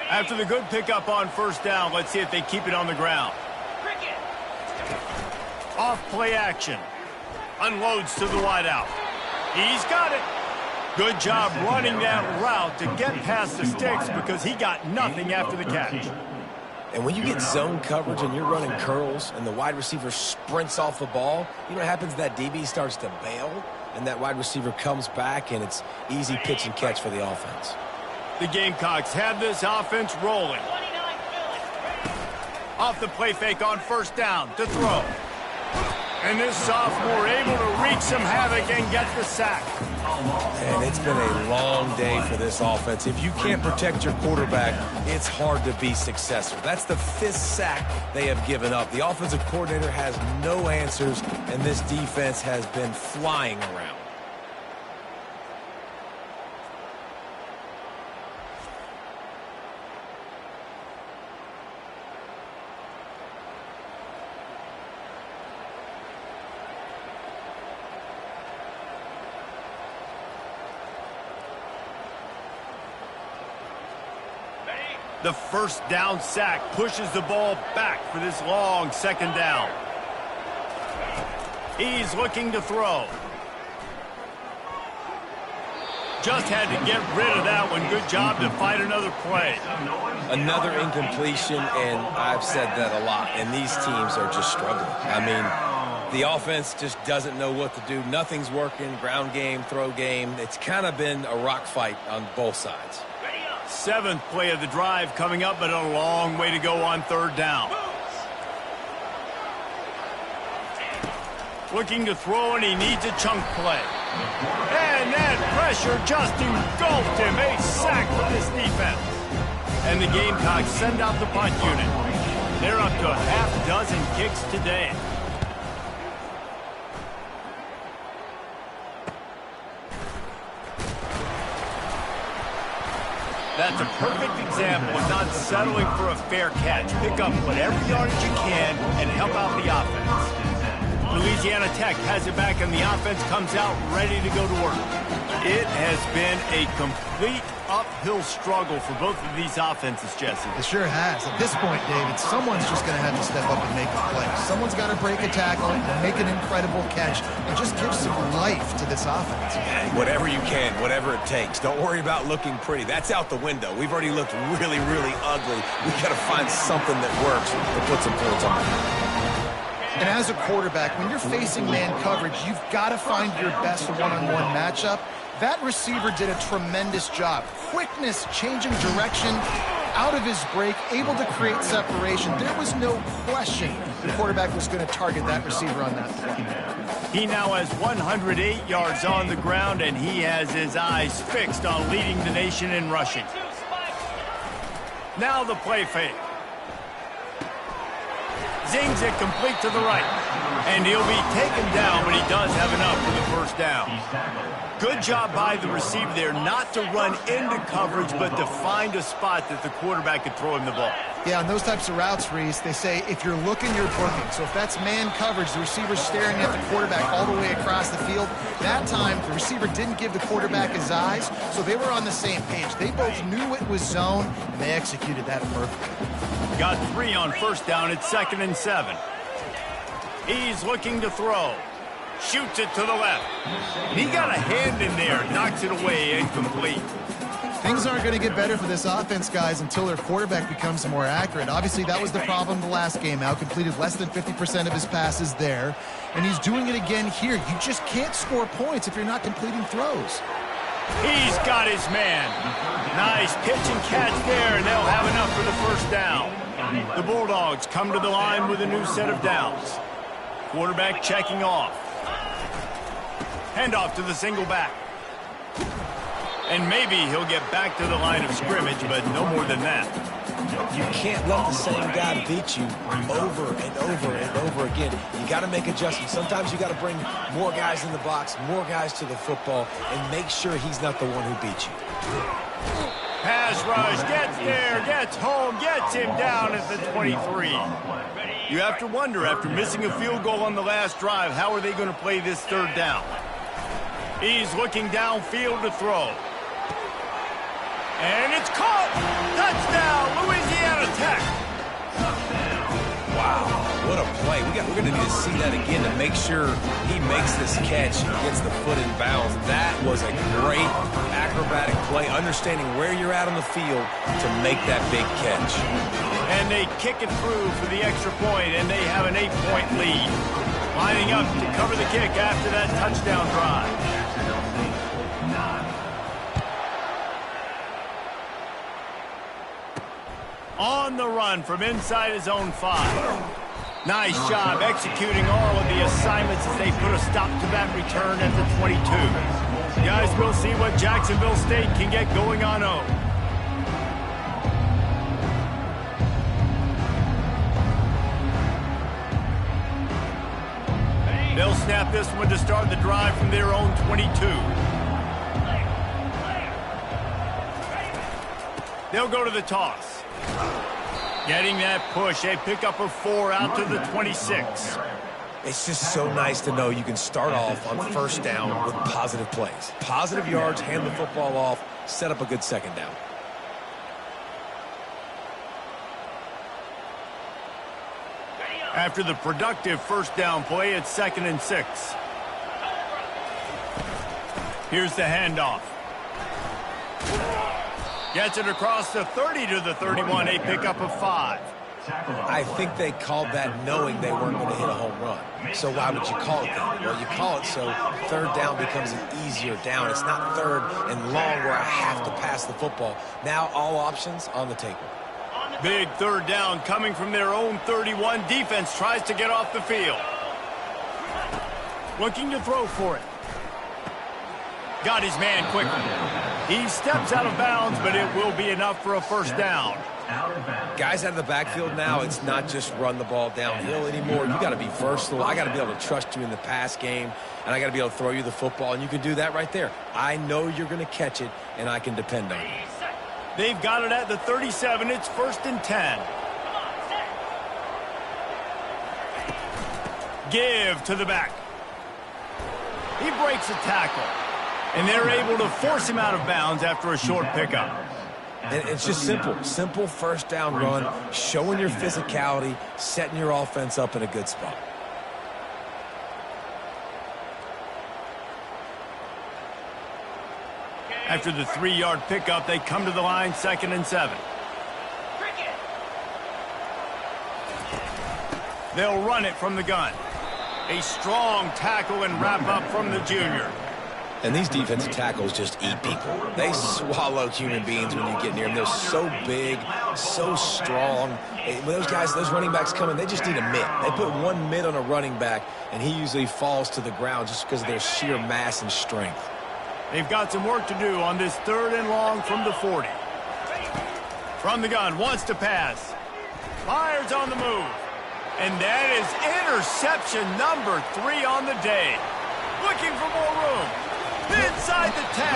After the good pickup on 1st down, let's see if they keep it on the ground. Off play action. Unloads to the wideout. He's got it. Good job running that route to get past the sticks because he got nothing after the catch. And when you get zone coverage and you're running curls and the wide receiver sprints off the ball, you know what happens? That DB starts to bail, and that wide receiver comes back, and it's easy pitch and catch for the offense. The Gamecocks have this offense rolling. Off the play fake on 1st down to throw. And this sophomore able to wreak some havoc and get the sack. And it's been a long day for this offense. If you can't protect your quarterback, it's hard to be successful. That's the 5th sack they have given up. The offensive coordinator has no answers, and this defense has been flying around. The 1st down sack pushes the ball back for this long 2nd down. He's looking to throw. Just had to get rid of that one. Good job to fight another play. Another incompletion, and I've said that a lot, and these teams are just struggling. I mean, the offense just doesn't know what to do. Nothing's working, ground game, throw game. It's kind of been a rock fight on both sides. 7th play of the drive coming up, but a long way to go on 3rd down. Looking to throw, and he needs a chunk play. And that pressure just engulfed him. A sack for this defense. And the Gamecocks send out the punt unit. They're up to a half-dozen kicks today. That's a perfect example of not settling for a fair catch. Pick up whatever yardage you can and help out the offense. Louisiana Tech has it back, and the offense comes out ready to go to work. It has been a complete uphill struggle for both of these offenses, Jesse. It sure has. At this point, David, someone's just going to have to step up and make a play. Someone's got to break a tackle and make an incredible catch and just give some life to this offense. Whatever you can, whatever it takes. Don't worry about looking pretty. That's out the window. We've already looked really, really ugly. We've got to find something that works to put some points on. And as a quarterback, when you're facing man coverage, you've got to find your best one-on-one matchup. That receiver did a tremendous job. Quickness, changing direction, out of his break, able to create separation. There was no question the quarterback was going to target that receiver on that play. He now has 108 yards on the ground, and he has his eyes fixed on leading the nation in rushing. Now the play fake. Zings it complete to the right. And he'll be taken down, but he does have enough for the 1st down. Good job by the receiver there not to run into coverage, but to find a spot that the quarterback could throw him the ball. Yeah, on those types of routes, Reese, they say if you're looking, you're booking. So if that's man coverage, the receiver's staring at the quarterback all the way across the field. That time, the receiver didn't give the quarterback his eyes, so they were on the same page. They both knew it was zone, and they executed that perfectly. Got 3 on 1st down. It's 2nd and 7. He's looking to throw. Shoots it to the left. He got a hand in there. Knocks it away. Incomplete. Things aren't going to get better for this offense, guys, until their quarterback becomes more accurate. Obviously, that was the problem the last game out. Completed less than 50% of his passes there. And he's doing it again here. You just can't score points if you're not completing throws. He's got his man. Nice pitch and catch there, and they'll have enough for the 1st down. The Bulldogs come to the line with a new set of downs. Quarterback checking off. Handoff to the single back. And maybe he'll get back to the line of scrimmage, but no more than that. You can't let the same guy beat you over and over and over again. You got to make adjustments. Sometimes you got to bring more guys in the box, more guys to the football, and make sure he's not the one who beat you. Pass rush, gets there, gets home, gets him down at the 23. You have to wonder, after missing a field goal on the last drive, how are they going to play this third down? He's looking downfield to throw. And it's caught! Touchdown, Louisiana Tech! Wow, what a play. We're going to need to see that again to make sure he makes this catch and gets the foot in bounds. That was a great acrobatic play, understanding where you're at on the field to make that big catch. And they kick it through for the extra point, and they have an 8-point lead. Lining up to cover the kick after that touchdown drive. On the run from inside his own 5. Nice job executing all of the assignments as they put a stop to that return at the 22. Guys, we'll see what Jacksonville State can get going on 0. They'll snap this one to start the drive from their own 22. They'll go to the toss. Getting that push, a pickup of 4 out to the 26. It's just so nice to know you can start off on first down with positive plays. Positive yards, hand the football off, set up a good second down. After the productive first down play, it's 2nd and 6. Here's the handoff. Gets it across the 30 to the 31, a pickup of 5. I think they called that knowing they weren't going to hit a home run. So why would you call it that? Well, you call it so third down becomes an easier down. It's not third and long where I have to pass the football. Now all options on the table. Big third down coming from their own 31. Defense tries to get off the field. Looking to throw for it. Got his man quickly. He steps out of bounds, but it will be enough for a first down. Guys out of the backfield now, it's not just run the ball downhill anymore. You got to be versatile. I got to be able to trust you in the pass game, and I got to be able to throw you the football, and you can do that right there. I know you're going to catch it, and I can depend on you. They've got it at the 37. It's 1st and 10. Give to the back. He breaks a tackle. And they're able to force him out of bounds after a short pickup. And it's just simple first down run, showing your physicality, setting your offense up in a good spot. After the 3-yard pickup, they come to the line, 2nd and 7. They'll run it from the gun. A strong tackle and wrap up from the junior. And these defensive tackles just eat people. They swallow human beings when you get near them. They're so big, so strong. When those guys, those running backs come in, they just need a mitt. They put one mitt on a running back, and he usually falls to the ground just because of their sheer mass and strength. They've got some work to do on this 3rd and long from the 40. From the gun, wants to pass. Fires on the move. And that is interception number 3 on the day. Looking for more room. Inside the 10.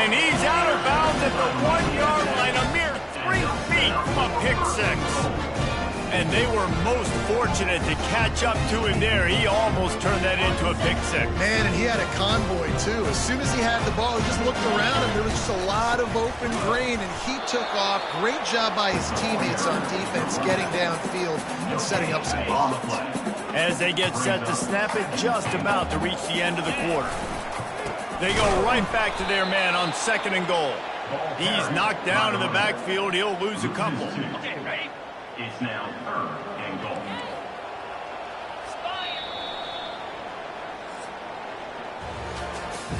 And he's out of bounds at the 1-yard line, a mere 3 feet from a pick 6. And they were most fortunate to catch up to him there. He almost turned that into a pick 6. Man, and he had a convoy, too. As soon as he had the ball, he just looked around him. There was just a lot of open grain, and he took off. Great job by his teammates on defense, getting downfield and setting up some blocks. As they get set to snap it, just about to reach the end of the quarter. They go right back to their man on 2nd and goal. He's knocked down in the backfield. He'll lose a couple. Okay, ready? It's now 3rd and goal.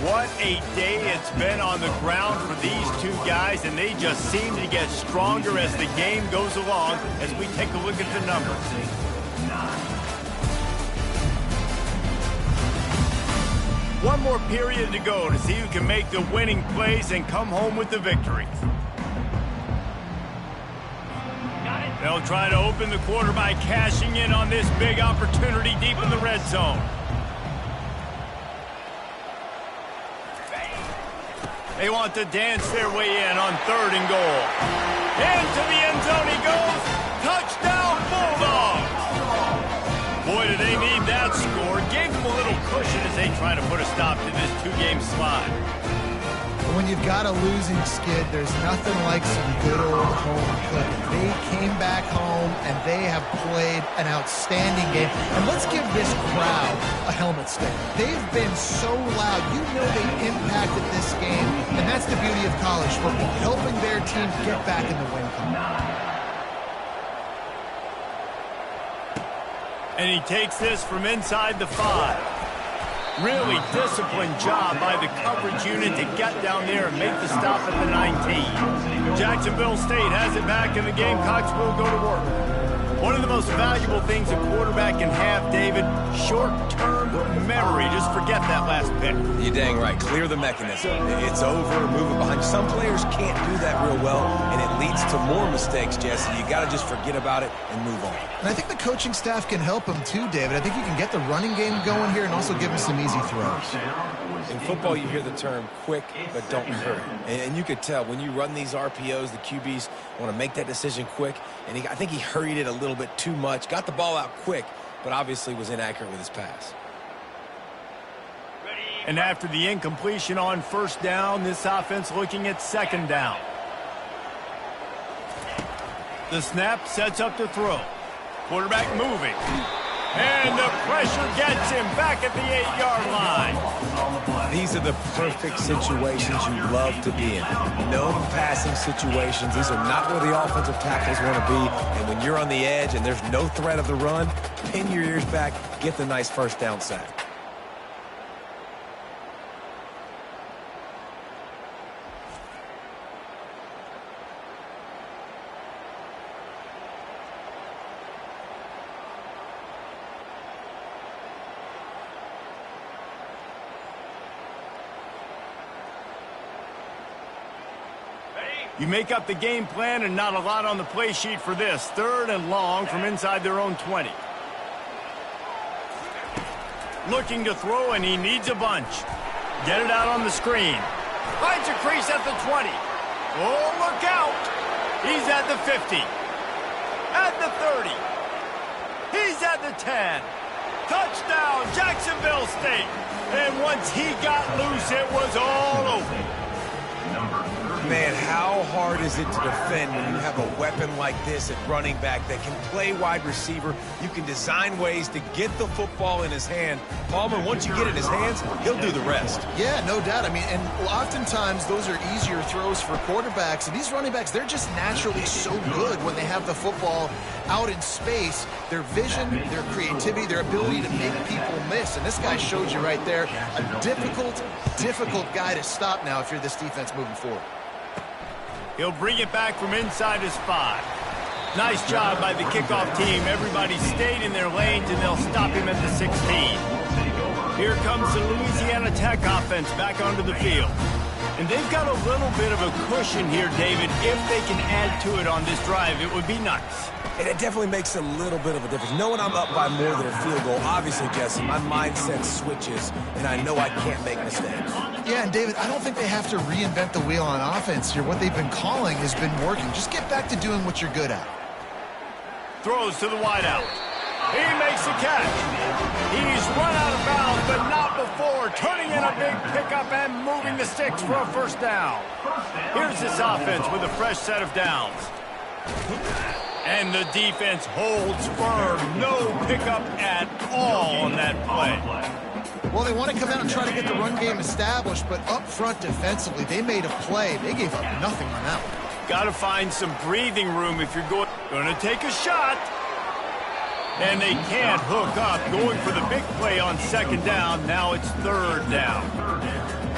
What a day it's been on the ground for these two guys, and they just seem to get stronger as the game goes along as we take a look at the numbers. One more period to go to see who can make the winning plays and come home with the victory. They'll try to open the quarter by cashing in on this big opportunity deep in the red zone. They want to dance their way in on 3rd and goal. Into the end zone he goes. Touchdown, Bulldogs! Boy, do they need that score. Gave them a little cushion as they try to put a stop to this 2-game slide. When you've got a losing skid, there's nothing like some good old home cooking. They came back home, and they have played an outstanding game. And let's give this crowd a helmet stick. They've been so loud. You know they impacted this game, and that's the beauty of college football, helping their team get back in the win column. And he takes this from inside the 5. Really disciplined job by the coverage unit to get down there and make the stop at the 19. Jacksonville State has it back, and the Gamecocks will go to work. One of the most valuable things a quarterback can have, David, short-term memory. Just forget that last pick. You're dang right. Clear the mechanism. It's over, move it behind. Some players can't do that real well, and it leads to more mistakes, Jesse. You got to just forget about it and move on. And I think the coaching staff can help him too, David. I think you can get the running game going here and also give him some easy throws. In football, you hear the term quick, but don't hurry. And you could tell when you run these RPOs, the QBs want to make that decision quick. And I think he hurried it a little bit too much. Got the ball out quick, but obviously was inaccurate with his pass. And after the incompletion on 1st down, this offense looking at 2nd down. The snap sets up to throw. Quarterback moving. And the pressure gets him back at the 8-yard line. These are the perfect situations you love to be in. No passing situations. These are not where the offensive tackles want to be. And when you're on the edge and there's no threat of the run, pin your ears back, get the nice 1st down sack. You make up the game plan and not a lot on the play sheet for this. 3rd and long from inside their own 20. Looking to throw, and he needs a bunch. Get it out on the screen. Finds a crease at the 20. Oh, look out. He's at the 50. At the 30. He's at the 10. Touchdown, Jacksonville State. And once he got loose, it was all over. Man, how hard is it to defend when you have a weapon like this at running back that can play wide receiver? You can design ways to get the football in his hand. Palmer, once you get it in his hands, he'll do the rest. Yeah, no doubt. I mean, and oftentimes those are easier throws for quarterbacks. And these running backs, they're just naturally so good when they have the football out in space. Their vision, their creativity, their ability to make people miss. And this guy showed you right there, a difficult guy to stop now if you're this defense moving forward. He'll bring it back from inside his 5. Nice job by the kickoff team. Everybody stayed in their lanes, and they'll stop him at the 16. Here comes the Louisiana Tech offense back onto the field. And they've got a little bit of a cushion here, David. If they can add to it on this drive, it would be nice. And it definitely makes a little bit of a difference. Knowing I'm up by more than a field goal, obviously, Jesse, my mindset switches, and I know I can't make mistakes. Yeah, and David, I don't think they have to reinvent the wheel on offense here. What they've been calling has been working. Just get back to doing what you're good at. Throws to the wideout. He makes the catch. He's run out of bounds, but not before turning in a big pickup and moving the sticks for a 1st down. Here's this offense with a fresh set of downs. And the defense holds firm. No pickup at all on that play. Well, they want to come out and try to get the run game established, but up front defensively, they made a play. They gave up nothing on that one. Got to find some breathing room if you're going to take a shot. And they can't hook up. Going for the big play on second down. Now it's third down.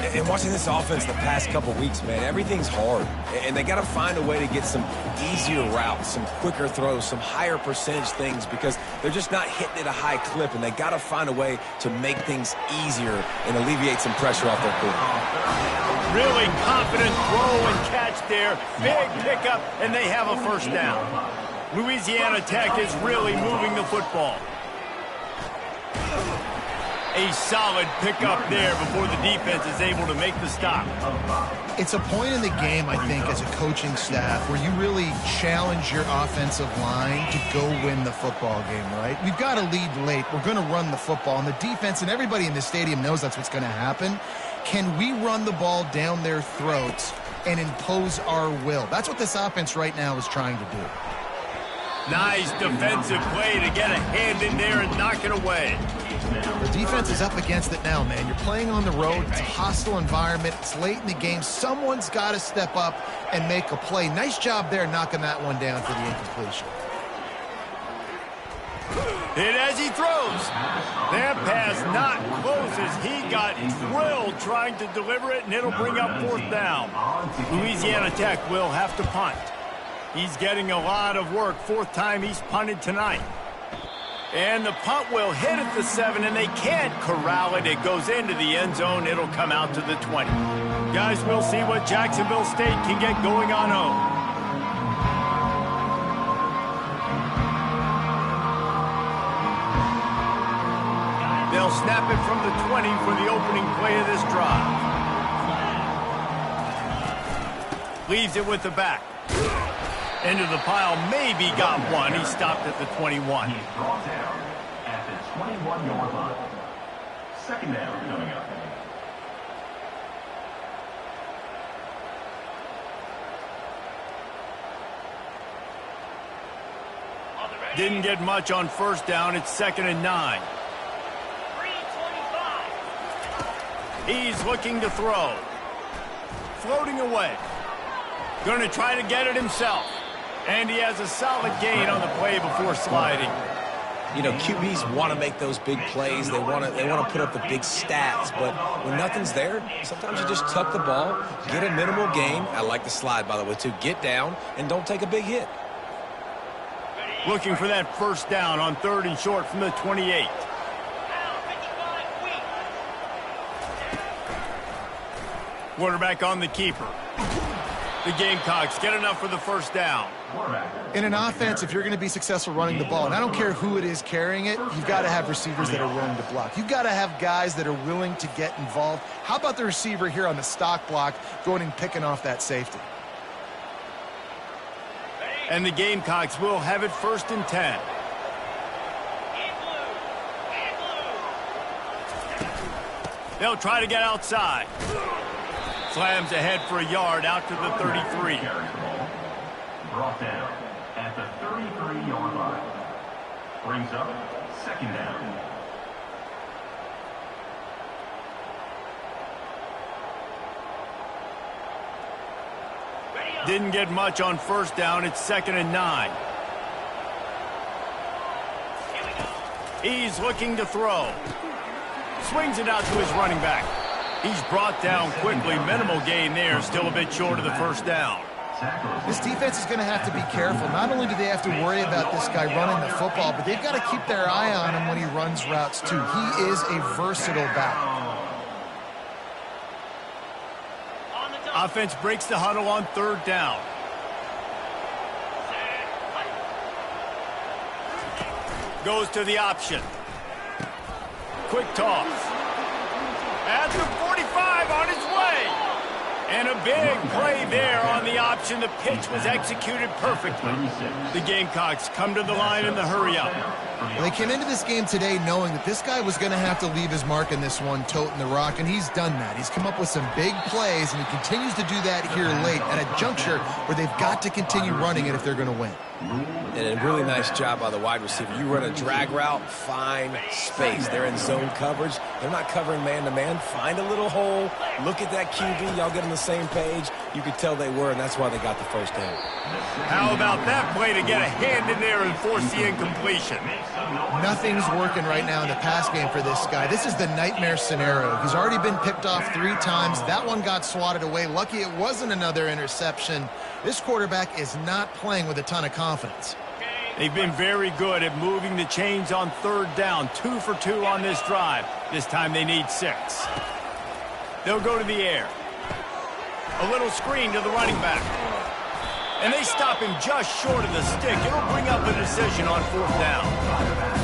And watching this offense the past couple weeks, man, everything's hard. And they got to find a way to get some easier routes, some quicker throws, some higher percentage things because they're just not hitting at a high clip. And they got to find a way to make things easier and alleviate some pressure off their quarterback. Really confident throw and catch there. Big pickup, and they have a first down. Louisiana Tech is really moving the football. A solid pickup there before the defense is able to make the stop. It's a point in the game, I think, as a coaching staff where you really challenge your offensive line to go win the football game, right? We've got to lead late. We're going to run the football, and the defense and everybody in the stadium knows that's what's going to happen. Can we run the ball down their throats and impose our will? That's what this offense right now is trying to do. Nice defensive play to get a hand in there and knock it away. The defense is up against it now, man. You're playing on the road. It's a hostile environment. It's late in the game. Someone's got to step up and make a play. Nice job there knocking that one down for the incompletion. Hit as he throws. That pass not close as he got drilled trying to deliver it, and it'll bring up fourth down. Louisiana Tech will have to punt. He's getting a lot of work. Fourth time he's punted tonight. And the punt will hit at the 7, and they can't corral it. It goes into the end zone. It'll come out to the 20. Guys, we'll see what Jacksonville State can get going on home. They'll snap it from the 20 for the opening play of this drive. Leaves it with the back. Into the pile, maybe got one. He stopped at the 21. He's brought down at the 21-yard line. Second down coming up. Didn't get much on first down. It's 2nd and 9. He's looking to throw. Floating away. Going to try to get it himself. And he has a solid gain on the play before sliding. You know, QBs want to make those big plays. They want to put up the big stats. But when nothing's there, sometimes you just tuck the ball, get a minimal gain. I like the slide, by the way, too. Get down and don't take a big hit. Looking for that first down on 3rd and short from the 28. Quarterback on the keeper. The Gamecocks get enough for the first down. In an offense, if you're going to be successful running the ball, and I don't care who it is carrying it, you've got to have receivers that are willing to block. You've got to have guys that are willing to get involved. How about the receiver here on the stock block going and picking off that safety? And the Gamecocks will have it 1st and 10. They'll try to get outside. Slams ahead for a yard out to the 33. Brought down at the 33-yard line. Brings up 2nd down. Didn't get much on first down. It's 2nd and 9. He's looking to throw. Swings it out to his running back. He's brought down quickly. Minimal gain there. Still a bit short of the first down. This defense is going to have to be careful. Not only do they have to worry about this guy running the football, but they've got to keep their eye on him when he runs routes, too. He is a versatile back. Offense breaks the huddle on 3rd down. Goes to the option. Quick toss. At the 45 on his way. And a big play there on the option. The pitch was executed perfectly. The Gamecocks come to the line in the hurry-up. Well, they came into this game today knowing that this guy was going to have to leave his mark in this one, toting the rock, and he's done that. He's come up with some big plays, and he continues to do that here late at a juncture where they've got to continue running it if they're going to win. And a really nice job by the wide receiver. You run a drag route, find space. They're in zone coverage. They're not covering man-to-man. Find a little hole. Look at that QB. Y'all get on the same page. You could tell they were, and that's why they got the first down. How about that play to get a hand in there and force the incompletion? Nothing's working right now in the pass game for this guy. This is the nightmare scenario. He's already been picked off 3 times. That one got swatted away. Lucky it wasn't another interception. This quarterback is not playing with a ton of confidence. They've been very good at moving the chains on 3rd down. 2 for 2 on this drive. This time they need 6. They'll go to the air. A little screen to the running back. And they stop him just short of the stick. It'll bring up a decision on 4th down.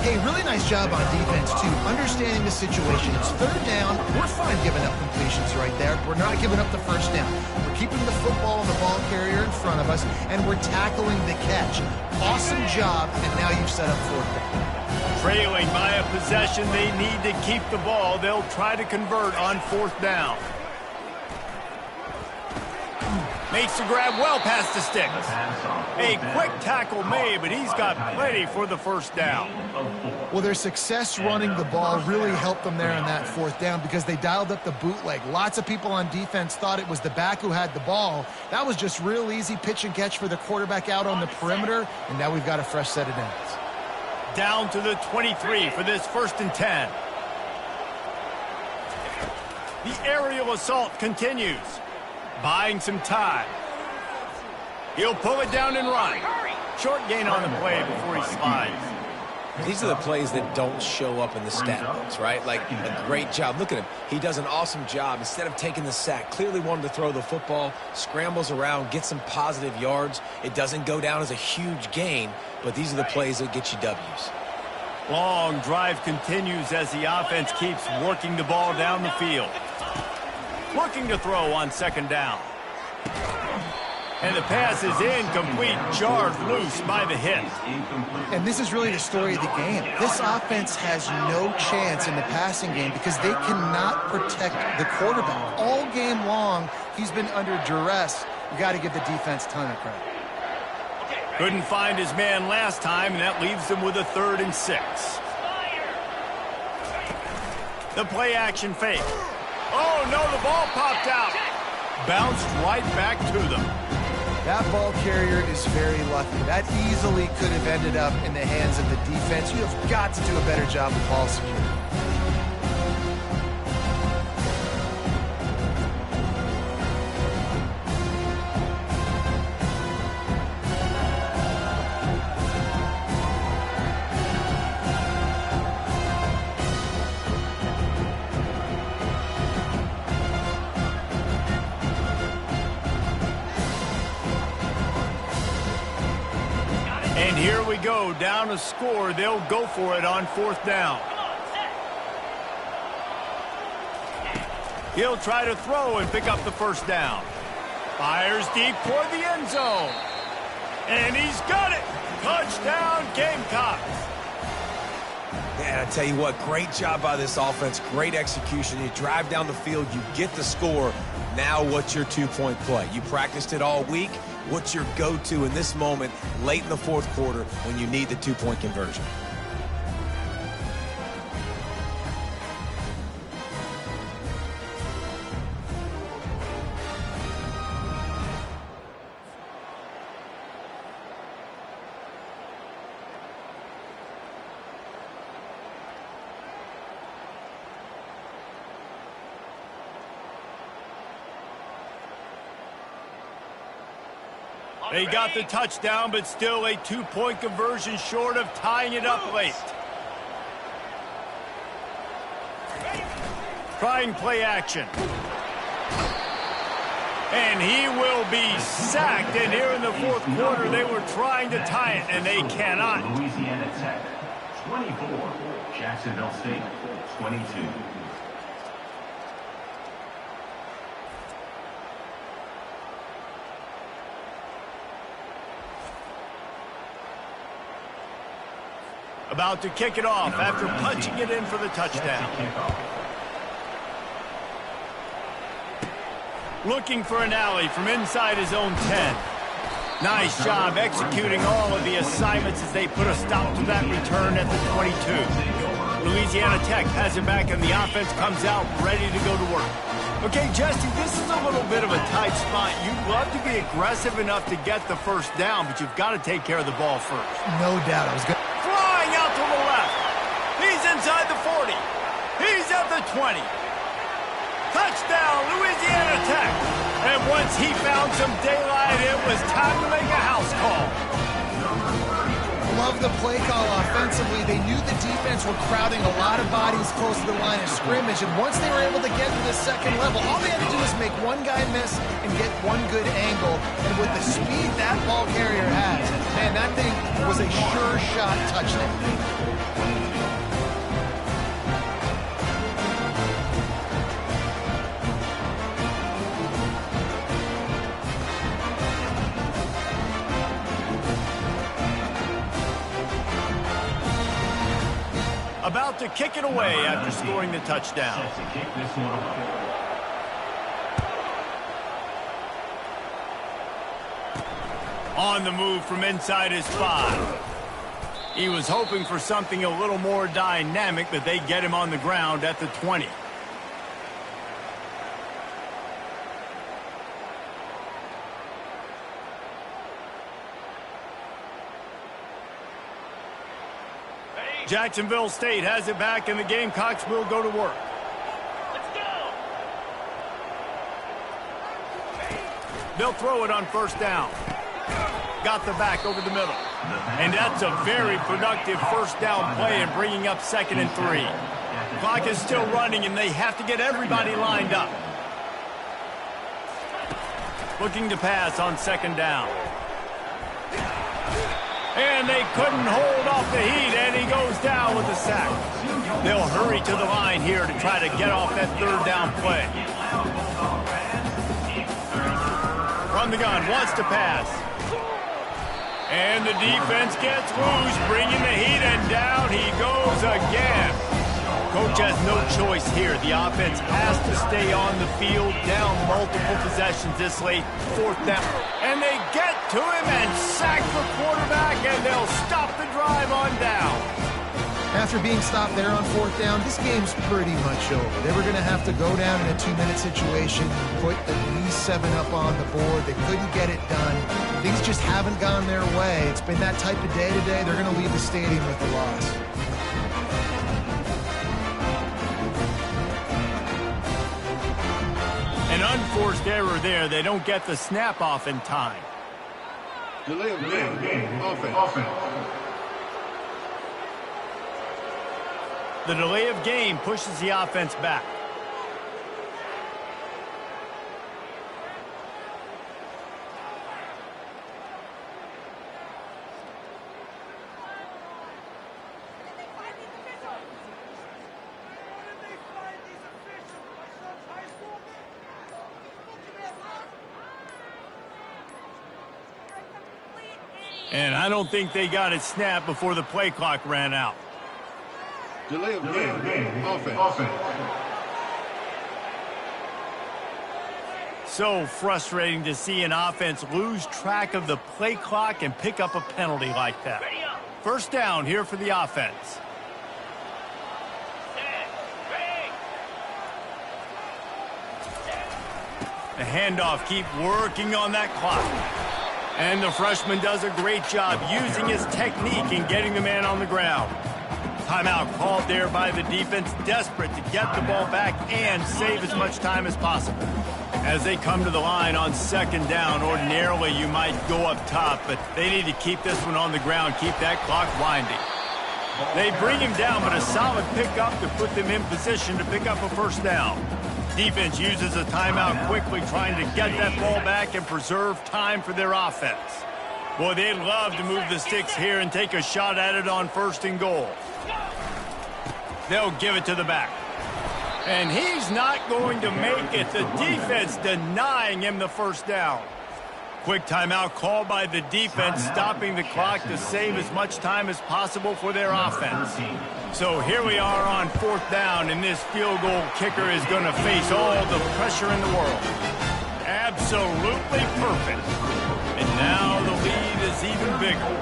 Hey, really nice job on defense, too. Understanding the situation. It's 3rd down. We're fine giving up completions right there. We're not giving up the 1st down. We're keeping the football and the ball carrier in front of us, and we're tackling the catch. Awesome job, and now you've set up 4th down. Trailing by a possession, they need to keep the ball. They'll try to convert on 4th down. Makes the grab well past the sticks. A quick tackle made, but he's got plenty for the 1st down. Well, their success running the ball really helped them there on that 4th down because they dialed up the bootleg. Lots of people on defense thought it was the back who had the ball. That was just real easy pitch and catch for the quarterback out on the perimeter, and now we've got a fresh set of downs. Down to the 23 for this 1st and 10. The aerial assault continues. Buying some time. He'll pull it down and run. Short gain on the play before he slides. These are the plays that don't show up in the stat books, right? Like a great job. Look at him. He does an awesome job. Instead of taking the sack, clearly wanted to throw the football, scrambles around, gets some positive yards. It doesn't go down as a huge gain, but these are the plays that get you W's. Long drive continues as the offense keeps working the ball down the field. Looking to throw on 2nd down. And the pass is incomplete, jarred loose by the hit. And this is really the story of the game. This offense has no chance in the passing game because they cannot protect the quarterback. All game long, he's been under duress. You got to give the defense a ton of credit. Couldn't find his man last time, and that leaves them with a 3rd and 6. The play action fake. Oh, no, the ball popped out. Bounced right back to them. That ball carrier is very lucky. That easily could have ended up in the hands of the defense. You have got to do a better job with ball security. And here we go, down a score. They'll go for it on 4th down. He'll try to throw and pick up the 1st down. Fires deep toward the end zone. And he's got it. Touchdown, Gamecocks. Man, I tell you what, great job by this offense. Great execution. You drive down the field, you get the score. Now what's your 2-point play? You practiced it all week. What's your go-to in this moment late in the 4th quarter when you need the 2-point conversion? They got the touchdown, but still a 2-point conversion short of tying it up late. Trying play action. And he will be sacked. And here in the 4th quarter, they were trying to tie it, and they cannot. Louisiana Tech, 24. Jacksonville State, 22. About to kick it off after punching it in for the touchdown. Looking for an alley from inside his own 10. Nice job executing all of the assignments as they put a stop to that return at the 22. Louisiana Tech has it back, and the offense comes out ready to go to work. Okay, Jesse, this is a little bit of a tight spot. You'd love to be aggressive enough to get the first down, but you've got to take care of the ball first. No doubt. I was good. Flying out to the left. He's inside the 40. He's at the 20. Touchdown, Louisiana Tech. And once he found some daylight, it was time to make a house call. Love the play call offensively. They knew the defense were crowding a lot of bodies close to the line of scrimmage, and once they were able to get to the second level, all they had to do was make one guy miss and get one good angle. And with the speed that ball carrier has, man, that thing was a sure shot touchdown. About to kick it away after scoring the touchdown. On the move from inside his 5. He was hoping for something a little more dynamic, but they get him on the ground at the 20. Jacksonville State has it back, and the Gamecocks will go to work. Let's go. They'll throw it on first down. Got the back over the middle. And that's a very productive first down play and bringing up 2nd and 3. Clock is still running, and they have to get everybody lined up. Looking to pass on 2nd down. And they couldn't hold off the heat, and he goes down with a sack. They'll hurry to the line here to try to get off that 3rd down play. From the gun, wants to pass. And the defense gets loose, bringing the heat, and down he goes again. Coach has no choice here. The offense has to stay on the field, down multiple possessions this late, 4th down. And they get to him and sack the quarterback, and they'll stop the drive on down. After being stopped there on 4th down, this game's pretty much over. They were going to have to go down in a 2-minute situation, put at least 7 up on the board. They couldn't get it done. Things just haven't gone their way. It's been that type of day today. They're going to leave the stadium with the loss. An unforced error there. They don't get the snap off in time. Delay of game. Offense. The delay of game pushes the offense back. And I don't think they got it snapped before the play clock ran out. Delay of game. Offense. So frustrating to see an offense lose track of the play clock and pick up a penalty like that. First down here for the offense. The handoff, keep working on that clock. And the freshman does a great job using his technique and getting the man on the ground. Timeout called there by the defense, desperate to get the ball back and save as much time as possible. As they come to the line on 2nd down, ordinarily you might go up top, but they need to keep this one on the ground, keep that clock winding. They bring him down, but a solid pickup to put them in position to pick up a first down. Defense uses a timeout quickly, trying to get that ball back and preserve time for their offense. Boy, they'd love to move the sticks here and take a shot at it on 1st and goal. They'll give it to the back. And he's not going to make it. The defense denying him the first down. Quick timeout called by the defense, stopping the clock to save as much time as possible for their offense. So here we are on 4th down, and this field goal kicker is going to face all the pressure in the world. Absolutely perfect. And now the lead is even bigger.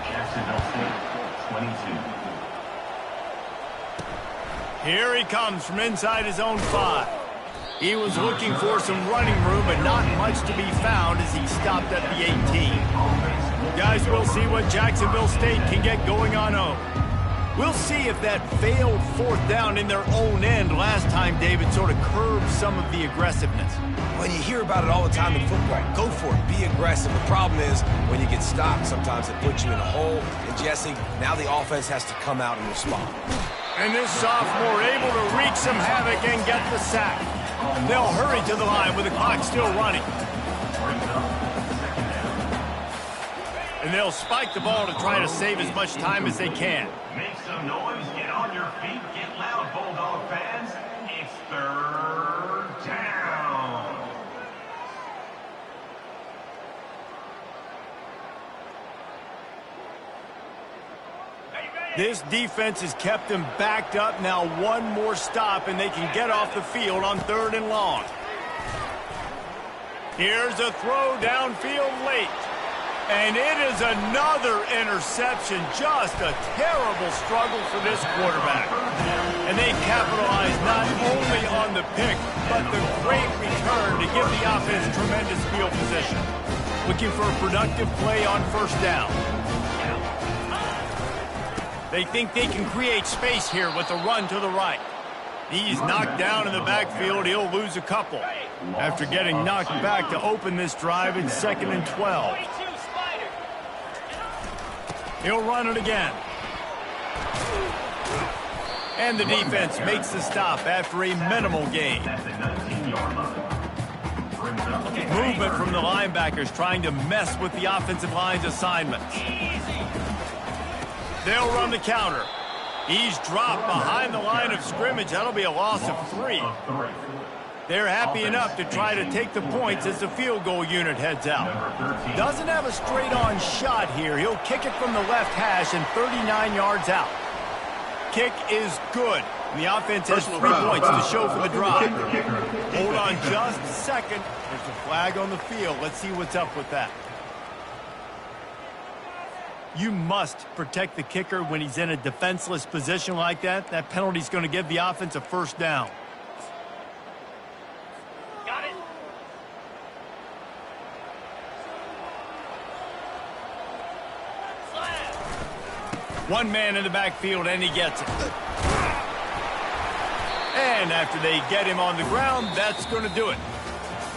Jacksonville State, 22. Here he comes from inside his own 5. He was looking for some running room, but not much to be found as he stopped at the 18. Guys, we'll see what Jacksonville State can get going on home. We'll see if that failed fourth down in their own end last time, David, sort of curbed some of the aggressiveness. When you hear about it all the time in football, go for it, be aggressive. The problem is when you get stopped, sometimes it puts you in a hole. And Jesse, now the offense has to come out and respond. And this sophomore able to wreak some havoc and get the sack. They'll hurry to the line with the clock still running. And they'll spike the ball to try to save as much time as they can. Make some noise, get on your feet, get loud, Bulldog fans. It's third down. This defense has kept them backed up. Now one more stop, and they can get off the field on 3rd and long. Here's a throw downfield late. And it is another interception. Just a terrible struggle for this quarterback. And they capitalize not only on the pick, but the great return to give the offense tremendous field position. Looking for a productive play on 1st down. They think they can create space here with a run to the right. He's knocked down in the backfield. He'll lose a couple. After getting knocked back to open this drive, it's 2nd and 12. He'll run it again. And the defense makes the stop after a minimal gain. Movement from the linebackers trying to mess with the offensive line's assignments. They'll run the counter. He's dropped behind the line of scrimmage. That'll be a loss of 3. They're happy enough to try to take the points as the field goal unit heads out. Doesn't have a straight-on shot here. He'll kick it from the left hash and 39 yards out. Kick is good. And the offense has 3 points to show for the drive. Hold on just a second. There's a flag on the field. Let's see what's up with that. You must protect the kicker when he's in a defenseless position like that. That penalty's going to give the offense a 1st down. Got it. One man in the backfield, and he gets it. And after they get him on the ground, that's going to do it.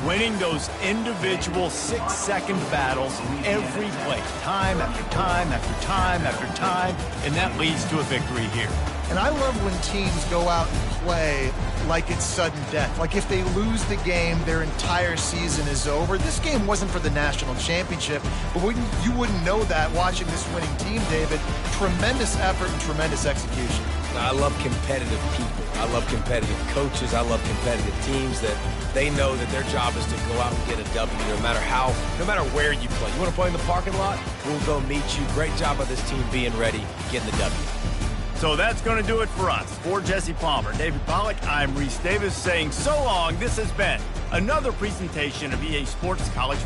Winning those individual 6-second battles every play, time after time after time after time, and that leads to a victory here. And I love when teams go out and play like it's sudden death. Like if they lose the game, their entire season is over. This game wasn't for the national championship, but you wouldn't know that watching this winning team, David. Tremendous effort and tremendous execution. I love competitive people. I love competitive coaches. I love competitive teams that they know that their job is to go out and get a W no matter where you play. You want to play in the parking lot? We'll go meet you. Great job of this team being ready, getting the W. So that's going to do it for us. For Jesse Palmer, David Pollack, I'm Reese Davis saying so long. This has been another presentation of EA Sports College